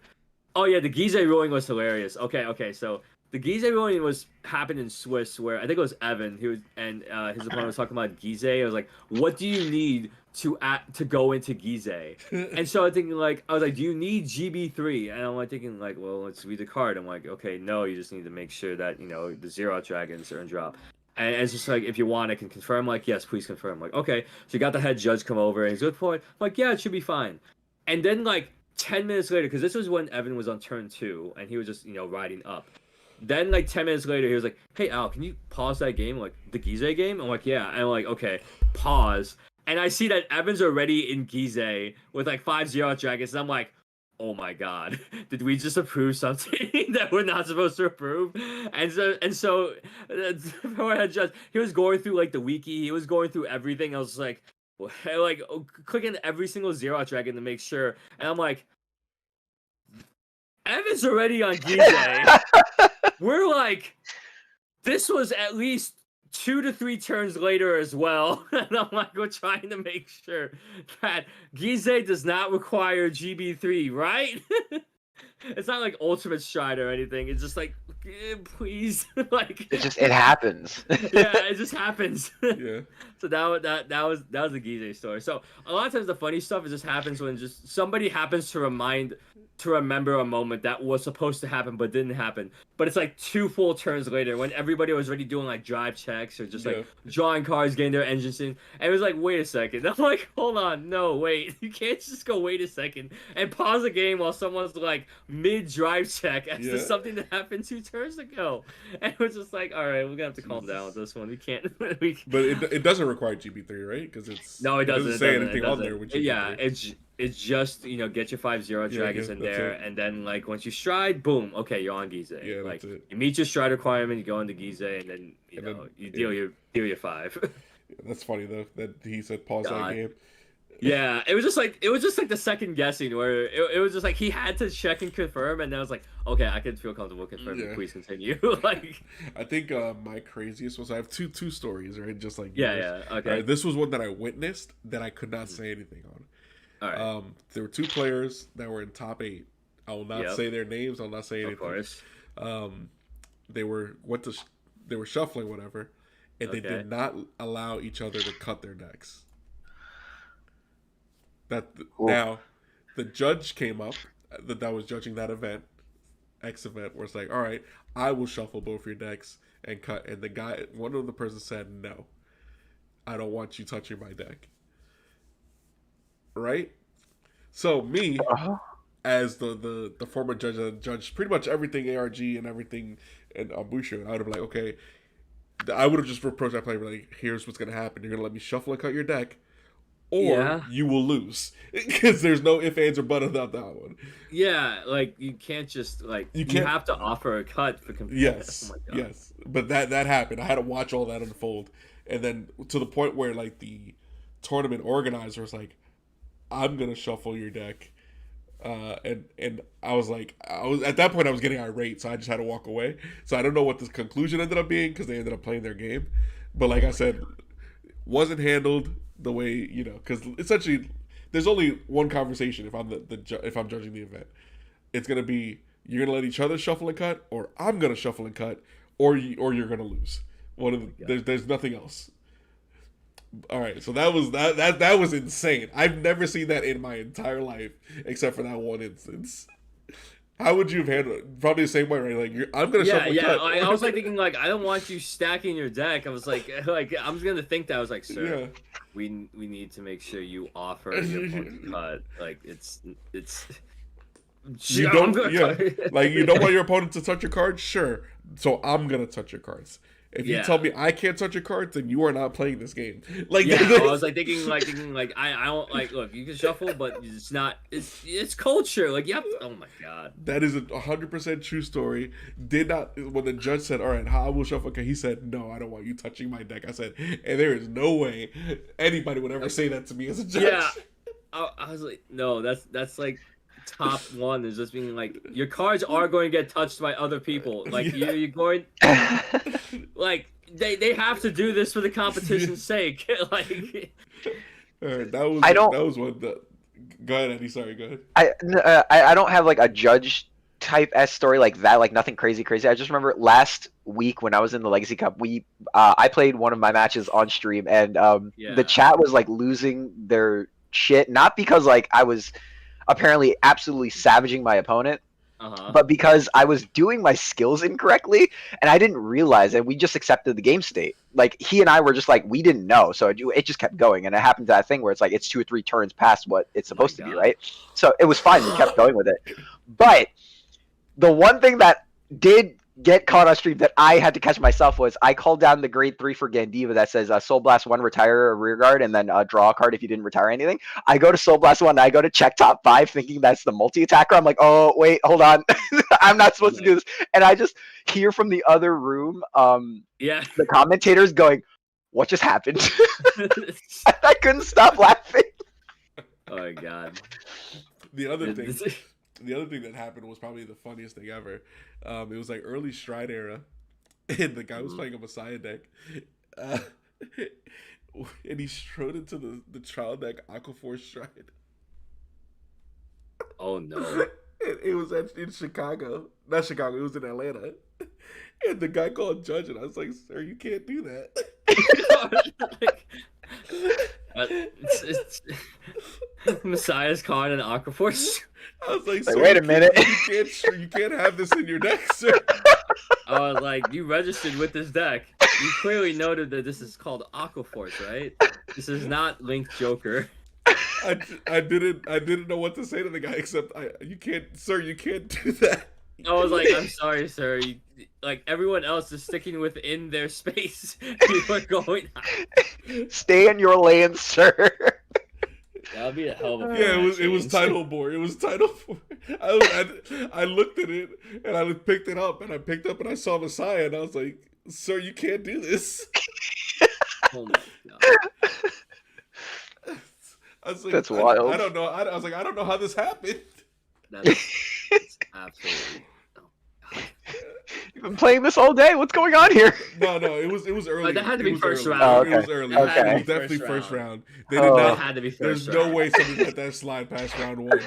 Oh yeah, the Gize ruling was hilarious. Okay, so the Gize ruling happened in Swiss, where I think it was Evan his opponent was talking about Gize. I was like, what do you need to go into Gize? And so I was like, do you need GB3? And I'm like thinking like, well, let's read the card. I'm like, okay, no, you just need to make sure that the Zero Dragons are in drop. And it's just like, if you want, I can confirm. Like, yes, please confirm. I'm like, okay. So you got the head judge come over, and he's good for it. I'm like, yeah, it should be fine. And then like 10 minutes later, because this was when Evan was on turn 2, and he was just riding up. Then like 10 minutes later, he was like, hey Al, can you pause that game, like the Gize game? I'm like, yeah. And I'm like, okay, pause. And I see that Evan's already in Gize with like 5 Zero Dragons, and I'm like, oh my god, did we just approve something that we're not supposed to approve? And so our head judge, he was going through like the wiki, he was going through everything. I was like clicking every single Zero Dragon to make sure, and I'm like, Evan's already on Gize. We're like, this was at least 2 to 3 turns later as well. And I'm like, we're trying to make sure that Gize does not require GB3, right? It's not like Ultimate Stride or anything. It's just like, please. Like, it happens. Yeah, it just happens. Yeah. So that was the Gize story. So a lot of times the funny stuff just happens when just somebody happens to remember a moment that was supposed to happen but didn't happen. But it's like 2 full turns later, when everybody was already doing like drive checks or just like drawing cards, getting their engines in. And it was like, wait a second. I'm like, hold on, no, wait. You can't just go wait a second and pause the game while someone's like mid drive check as to something that happened 2 turns ago. And it was just like, all right, we're gonna have to calm down with this one. We can't. But it doesn't require GB3, right? Because it doesn't say anything on there with GB3. Yeah, it's just get your 5 Zero Dragons in there, and then like once you stride, boom, okay, you're on Gize. Yeah, like that's it. you meet your stride requirement, you go into Gize, and then you deal your 5. That's funny though that he said pause that game. Yeah, it was just like the second guessing, where it was just like he had to check and confirm, and then I was like, okay, I can feel comfortable confirming. Please continue. Like, I think my craziest was, I have two stories, right? Just like yours. Okay. Right, this was one that I witnessed that I could not say anything on. All right. There were 2 players that were in top 8. I will not say their names. I'll not say anything. Of course. They were shuffling whatever, and they did not allow each other to cut their decks. Now, the judge came up that was judging that event, X event, where it's like, all right, I will shuffle both your decks and cut. And one of the persons said, no, I don't want you touching my deck. Right? So me, as the former judge that judged pretty much everything ARG and everything in Bushu, I would have been like, okay, I would have just approached that player like, here's what's going to happen. You're going to let me shuffle and cut your deck, or you will lose. Because there's no ifs, ands, or buts about that one. Yeah, like, you can't just, like, you have to offer a cut for competing. Yes, yes. But that happened. I had to watch all that unfold. And then to the point where, like, the tournament organizer was like, I'm going to shuffle your deck. And I was like, at that point I was getting irate, so I just had to walk away. So I don't know what the conclusion ended up being, because they ended up playing their game. But like I said, wasn't handled the way, because essentially there's only one conversation if I'm if I'm judging the event. It's gonna be, you're gonna let each other shuffle and cut, or I'm gonna shuffle and cut, or you're gonna lose. There's nothing else. All right, so that was insane. I've never seen that in my entire life, except for that one instance. How would you have handled it? Probably the same way, right? Like, I'm gonna shuffle. Yeah. I was like thinking, like, I don't want you stacking your deck. I was like I'm just gonna think that. I was like, sir, we need to make sure you offer your opponent cut. Like, it's. You don't, like, you don't want your opponent to touch your cards, sure. So I'm gonna touch your cards. If you tell me I can't touch your cards, then you are not playing this game. Like, I was like thinking like I don't, like, look, you can shuffle, but it's not. It's culture. Like, oh my god. That is 100% true story. Did not, when the judge said, all right, how will shuffle? Okay, he said, no, I don't want you touching my deck. I said, and there is no way anybody would ever say that to me as a judge. Yeah, I was like, no, that's like. Top one is just being like, your cards are going to get touched by other people. Like, you're going, like, they have to do this for the competition's sake. Like, that was one. Go ahead, Eddie. Sorry, go ahead. I don't have like a judge type S story like that. Like, nothing crazy. I just remember last week when I was in the Legacy Cup, I played one of my matches on stream, and the chat was like losing their shit, not because like I was apparently absolutely savaging my opponent, but because I was doing my skills incorrectly, and I didn't realize it. We just accepted the game state. Like, he and I were just like, we didn't know, so it just kept going, and it happened to that thing where it's like, it's 2 or 3 turns past what it's supposed to be, right? So it was fine. We kept going with it. But the one thing that did get caught on stream that I had to catch myself was, I called down the grade 3 for Gandiva that says Soul Blast 1, retire a rear guard, and then draw a card if you didn't retire anything. I go to Soul Blast 1, and I go to check top 5 thinking that's the multi-attacker. I'm like, oh, wait, hold on. I'm not supposed to do this. And I just hear from the other room the commentators going, what just happened? I couldn't stop laughing. Oh, my God. The other thing that happened was probably the funniest thing ever. It was like early Stride era, and the guy was playing a Messiah deck, and he strode into the trial deck Aquaforce Stride. Oh no! It was in Chicago, not Chicago. It was in Atlanta, and the guy called judge, and I was like, "Sir, you can't do that." It's Messiah's card and Aquaforce. I was like, wait a minute. You can't have this in your deck, sir. I was like, you registered with this deck. You clearly noted that this is called Aquaforce, right? This is not Link Joker. I didn't know what to say to the guy except you can't do that. I was like, I'm sorry, sir. Like, everyone else is sticking within their space. You are going out. Stay in your lane, sir. That would be a hell of a it was title board. It was title board. I looked at it and I picked it up and I saw Messiah and I was like, sir, you can't do this. Oh my god. I was like, that's wild. I don't know. I was like, I don't know how this happened. That's absolutely. You've been playing this all day. What's going on here? No, it was early. That had to be first round. Oh, okay. It was early. Okay. It was definitely first round. They did not. Had to be There's first no round. way somebody let that slide past round 1.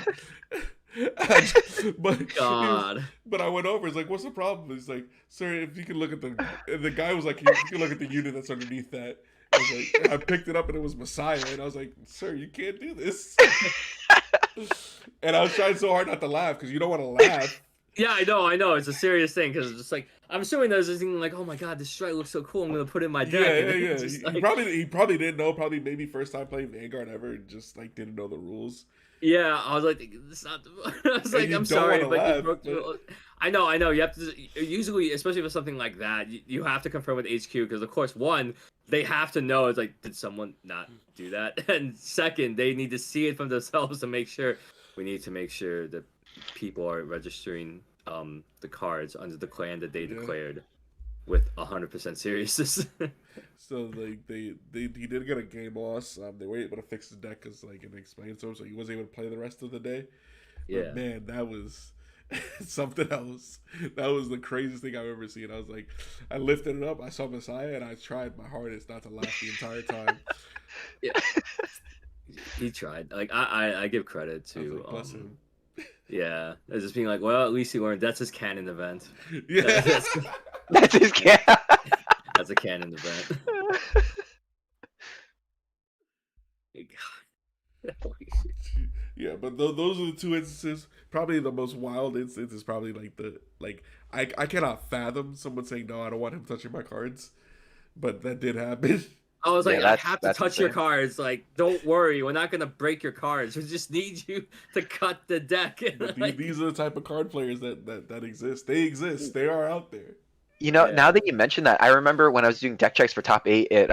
but God. but I went over. He's like, "What's the problem?" He's like, "Sir, if you can look at the," and the guy was like, "You can look at the unit that's underneath that." I was like, and I picked it up and it was Messiah, and I was like, "Sir, you can't do this." And I was trying so hard not to laugh because you don't want to laugh. Yeah, I know. It's a serious thing because it's just like I'm assuming there's this thing like, oh my god, this strike looks so cool. I'm gonna put it in my deck. Yeah. It's just like, He probably didn't know. Probably maybe first time playing Vanguard ever, just like didn't know the rules. yeah, I was like, it's not. I was like, you I'm don't sorry, wanna but you laugh, broke but- I know. You have to usually, especially with something like that, you have to confirm with HQ because, of course, one, they have to know it's like, did someone not do that? And second, they need to see it from themselves to make sure. We need to make sure that people are registering the cards under the clan that they declared with 100% seriousness. So like he did get a game loss. They were able to fix his deck because like it explained to him, so he was able to play the rest of the day. Yeah, but man, that was something else. That was the craziest thing I've ever seen. I was like, I lifted it up, I saw Messiah, and I tried my hardest not to laugh the entire time. yeah. He tried. Like I give credit I was to like, bless him. yeah, it's just being like, well, at least he learned that's his canon event. Yeah, That's his cat. That's a canon event. yeah. But those are the two instances. Probably the most wild instance is probably like I cannot fathom someone saying no, I don't want him touching my cards, but that did happen. I was like, Yeah, I have to that's touch your insane. cards. Like, don't worry, we're not gonna break your cards. We just need you to cut the deck. But Like, these are the type of card players that exist. They exist. They are out there. You know, Yeah. now that you mention that, I remember when I was doing deck checks for top 8 at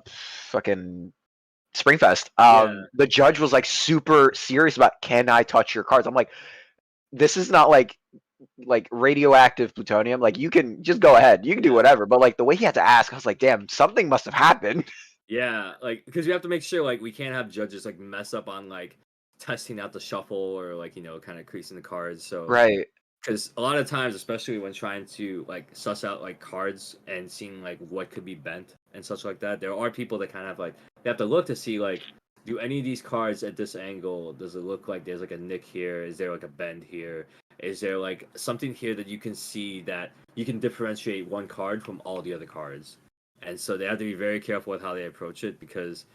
fucking Springfest. Yeah. The judge was like super serious about, can I touch your cards? I'm like, this is not like radioactive plutonium. Like, you can just go ahead, you can do whatever. But like the way he had to ask, I was like, damn, something must have happened. Yeah, like because you have to make sure like we can't have judges like mess up on like testing out the shuffle or like kind of creasing the cards. So Right. because a lot of times, especially when trying to like suss out like cards and seeing like what could be bent and such like that, there are people that kind of like they have to look to see like, do any of these cards at this angle, does it look like there's like a nick here? Is there like a bend here? Is there like something here that you can see that you can differentiate one card from all the other cards? And so they have to be very careful with how they approach it because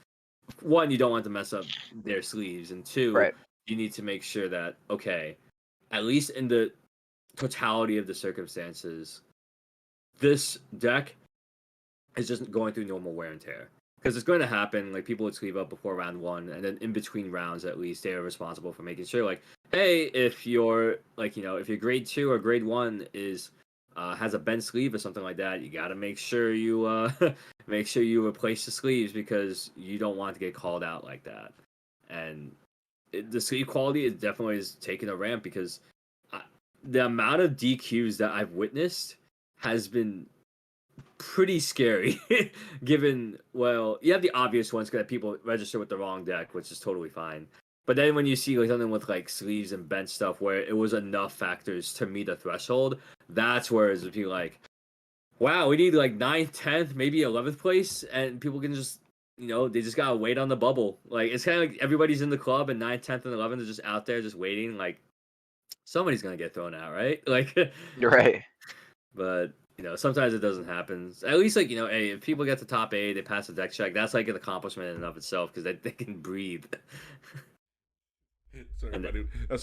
one, you don't want to mess up their sleeves, and two, Right. you need to make sure that okay, at least in the totality of the circumstances, this deck is just going through normal wear and tear. Because it's going to happen, like people would sleeve up before round one, and then in between rounds, at least, they are responsible for making sure, like, hey, if you're like, if your grade 2 or grade 1 is has a bent sleeve or something like that, you got to make sure you make sure you replace the sleeves because you don't want to get called out like that. And the sleeve quality is definitely taking a ramp because the amount of DQs that I've witnessed has been pretty scary. Given, well, you have the obvious ones that people register with the wrong deck, which is totally fine. But then when you see like something with like sleeves and bent stuff where it was enough factors to meet a threshold, that's where it's be like, wow, we need like 9th, 10th, maybe 11th place, and people can just they just gotta wait on the bubble. Like it's kind of like everybody's in the club and 9th, 10th, and 11th are just out there just waiting. Like somebody's gonna get thrown out, right? Like, Right. but sometimes it doesn't happen. At least like hey, if people get to top 8, they pass the deck check. That's like an accomplishment in and of itself because they can breathe. That's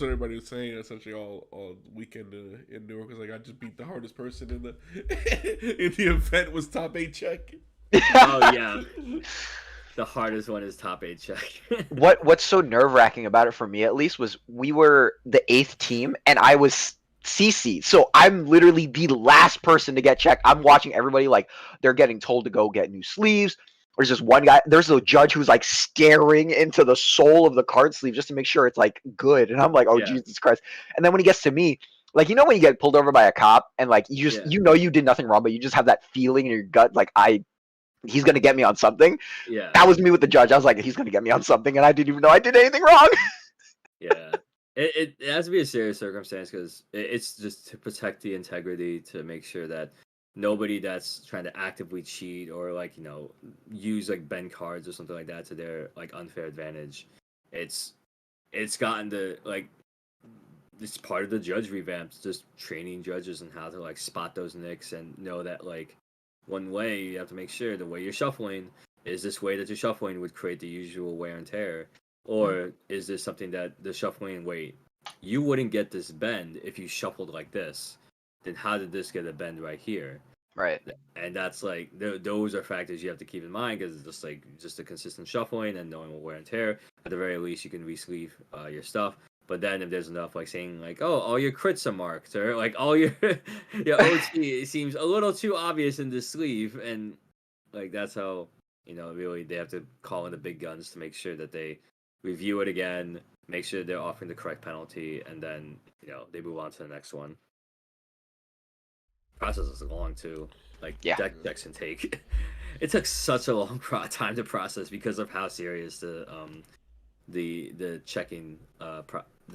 what everybody was saying essentially all weekend in New York. Was like I just beat the hardest person in the event was top 8 check. Oh yeah, the hardest one is top 8 check. What's so nerve-wracking about it for me at least was we were the 8th team and I was CC, so I'm literally the last person to get checked. I'm watching everybody like they're getting told to go get new sleeves. There's this one guy, there's a judge who's like staring into the soul of the card sleeve just to make sure it's like good. And I'm like, oh Yeah. Jesus Christ. And then when he gets to me, like when you get pulled over by a cop and like you just you did nothing wrong, but you just have that feeling in your gut like he's gonna get me on something. Yeah. That was me with the judge. I was like, he's gonna get me on something, and I didn't even know I did anything wrong. Yeah. It has to be a serious circumstance because it's just to protect the integrity, to make sure that nobody that's trying to actively cheat or like use like bend cards or something like that to their like unfair advantage. It's it's gotten to like it's part of the judge revamps, just training judges and how to like spot those nicks and know that like one way you have to make sure the way you're shuffling is this way that you're shuffling would create the usual wear and tear, or is this something that the shuffling wait you wouldn't get this bend if you shuffled like this, then how did this get a bend right here? Right. And that's like those are factors you have to keep in mind because it's just like just a consistent shuffling and knowing what wear and tear. At the very least, you can re-sleeve your stuff. But then if there's enough like saying like, oh, all your crits are marked, or like all your OT, it seems a little too obvious in the sleeve, and like that's how really they have to call in the big guns to make sure that they review it again, make sure they're offering the correct penalty, and then they move on to the next one. Process is long too. Like deck checks can take. It took such a long time to process because of how serious the checking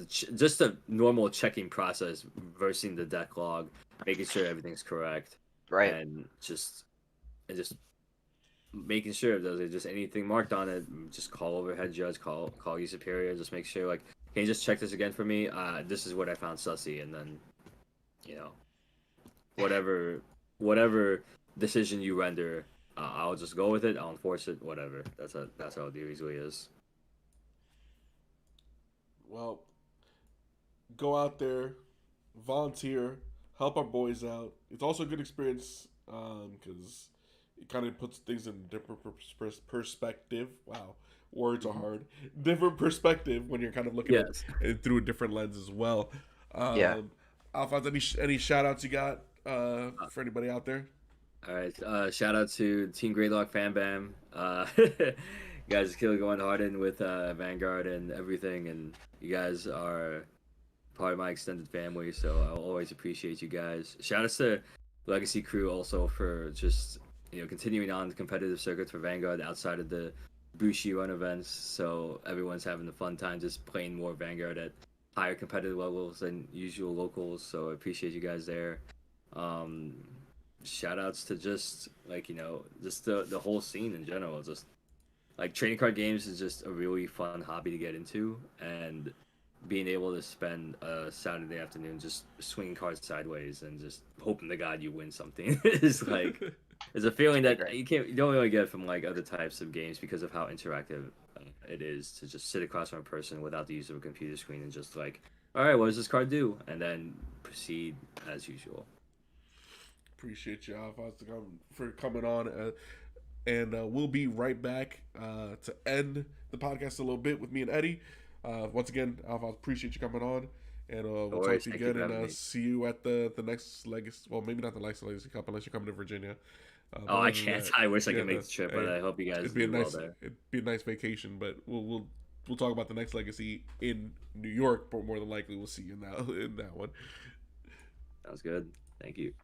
just the normal checking process versus the deck log, making sure everything's correct, right, and just making sure if there's just anything marked on it, just call over head judge, call your superior, just make sure like, can you just check this again for me? This is what I found sussy, and then whatever decision you render, I'll just go with it. I'll enforce it. Whatever. That's how it usually is. Well, go out there, volunteer, help our boys out. It's also a good experience because it kind of puts things in a different perspective. Wow, words are hard. Different perspective when you're kind of looking at it through a different lens as well. Alphonse, any shout outs you got for anybody out there? All right, shout out to Team Gradelocks Fan Bam. You guys are still going hard in with Vanguard and everything, and you guys are part of my extended family, so I'll always appreciate you guys. Shout out to Legacy Crew also for just continuing on the competitive circuits for Vanguard outside of the Bushi run events, so everyone's having a fun time just playing more Vanguard at higher competitive levels than usual locals, so I appreciate you guys there. Shout outs to just like just the whole scene in general. Just like trading card games is just a really fun hobby to get into, and being able to spend a Saturday afternoon just swinging cards sideways and just hoping to God you win something is like is a feeling that you don't really get from like other types of games because of how interactive it is to just sit across from a person without the use of a computer screen and just like, all right, what does this card do, and then proceed as usual. Appreciate you, Alphonse, for coming on. And we'll be right back to end the podcast a little bit with me and Eddie. Once again, Alphonse, appreciate you coming on. And we'll talk to you again and see you at the next Legacy. Well, maybe not the next Legacy Cup unless you're coming to Virginia. I can't. I wish I could make the trip, but I hope you guys do well there. It'd be a nice vacation, but we'll talk about the next Legacy in New York. But more than likely, we'll see you in that one. Sounds good. Thank you.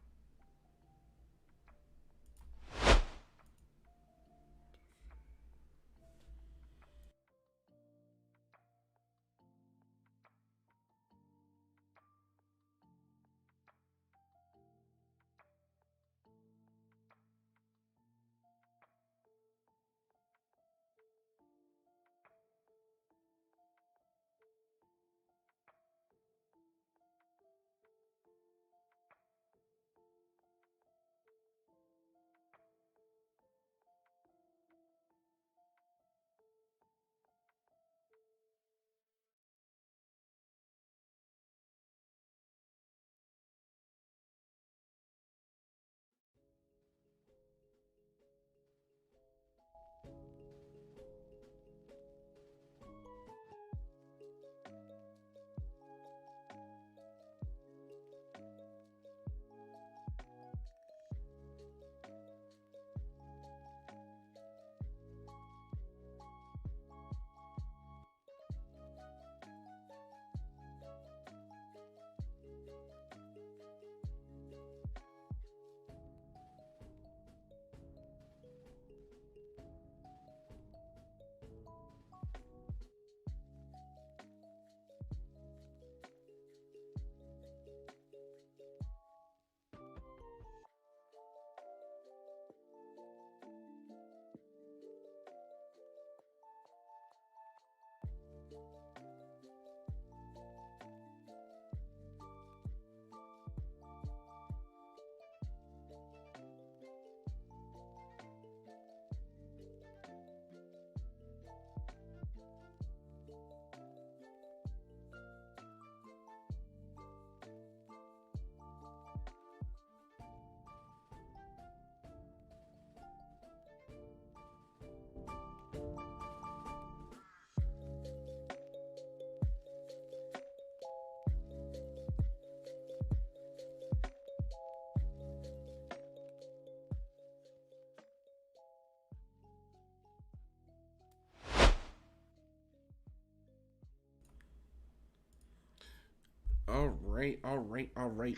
right.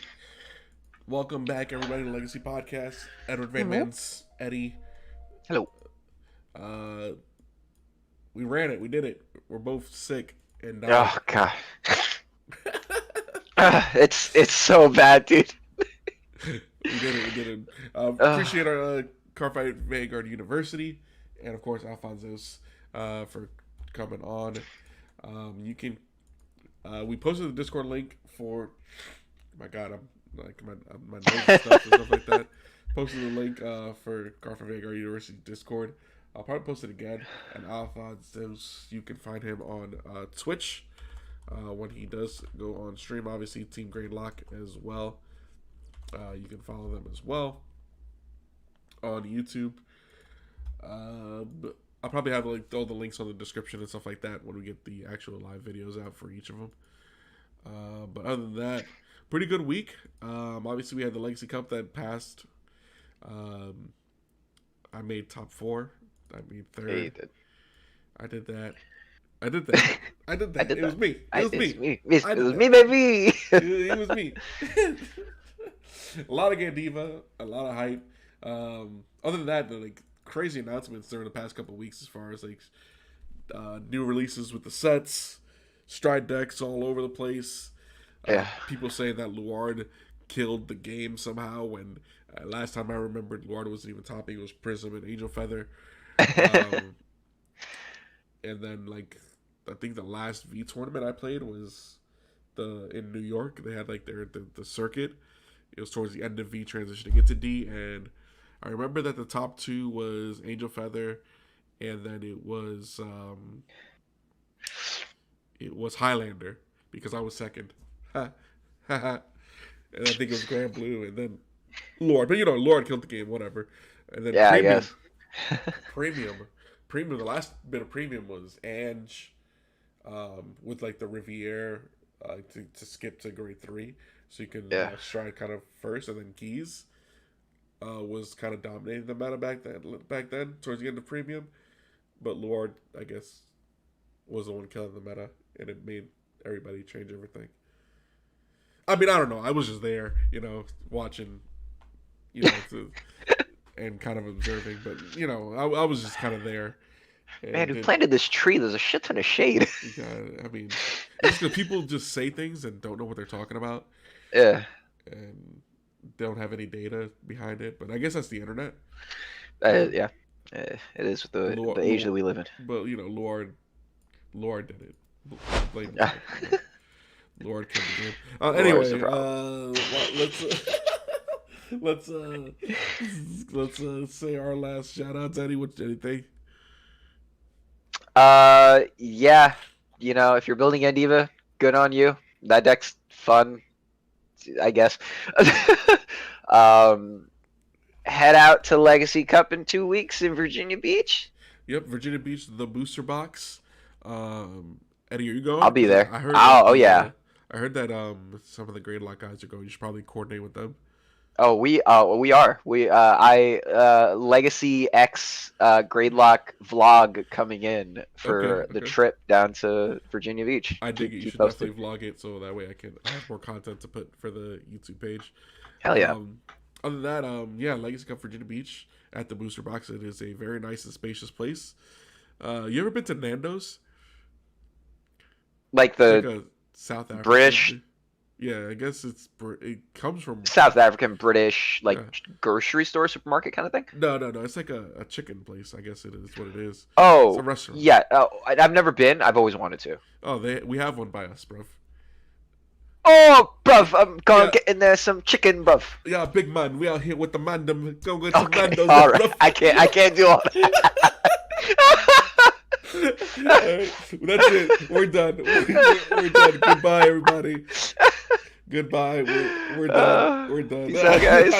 Welcome back, everybody, to Legacy Podcast. Edward Van Mans, Eddie. Hello. We ran it. We did it. We're both sick and Oh god. It's so bad, dude. We did it. Appreciate our Cardfight University and of course Alphonzeus for coming on. You can we posted the Discord link for my god, I'm like my notes and stuff like that. Posted the link for Cardfight University Discord. I'll probably post it again. And Alphonzeus, you can find him on Twitch when he does go on stream. Obviously, Team Gradelocks as well. You can follow them as well on YouTube. I'll probably have like all the links on the description and stuff like that when we get the actual live videos out for each of them. But other than that, pretty good week. Obviously, we had the Legacy Cup that passed. I made top 4. I made 3rd. Yeah, you did. I did that. It was me. It was me. It was me, baby. It was me. A lot of Gandiva, a lot of hype. Other than that, like crazy announcements during the past couple of weeks as far as like new releases with the sets, stride decks all over the place. Yeah. People saying that Luard killed the game somehow when last time I remembered Luard wasn't even topping. It was Prism and Angel Feather. And then like I think the last V tournament I played was in New York. They had like the circuit. It was towards the end of V transitioning into D, and I remember that the top 2 was Angel Feather, and then it was Highlander because I was second. And I think it was Grand Blue, and then Lord. But Lord killed the game, whatever. And then yeah, Premium, I guess. Premium. The last bit of Premium was Ange, with like the Riviere to skip to grade 3, so you can stride kind of first, and then Keys was kind of dominating the meta back then towards the end of Premium, but Lord I guess was the one killing the meta, and it made everybody change everything. I mean, I don't know. I was just there, watching, and kind of observing. But, I was just kind of there. Man, who planted this tree? There's a shit ton of shade. I mean, it's because people just say things and don't know what they're talking about. Yeah. And don't have any data behind it. But I guess that's the internet. Yeah. It is with the age that we live in. But, Lord did it. Blame Lord killed the game. Anyway, let's say our last shout outs. Eddie, what did you think? Yeah, if you're building Gandiva, good on you. That deck's fun, I guess. Head out to Legacy Cup in 2 weeks in Virginia Beach. Yep, Virginia Beach, the booster box. Eddie, are you going? I'll be there. I heard. Yeah. I heard that some of the Gradelocks guys are going. You should probably coordinate with them. Oh, we are. Legacy X Gradelock vlog coming in for the trip down to Virginia Beach. I dig it. You should definitely vlog it so that way I have more content to put for the YouTube page. Hell yeah. Other than that, Legacy Cup Virginia Beach at the booster box. It is a very nice and spacious place. You ever been to Nando's? Like a South African, British. Yeah, I guess it comes from South African, British, grocery store, supermarket kind of thing. No. It's like a chicken place. I guess it is what it is. Oh, it's a restaurant. Yeah. I've never been. I've always wanted to. Oh, we have one by us, bruv. Oh, bruv, I'm gonna get in there some chicken, bruv. Yeah, big man. We out here with the mandem. Go get some Nando's. All right. I can't do all that. Right, that's it. We're done. We're done. Goodbye, everybody. Goodbye. We're done. We're done. Peace out, guys.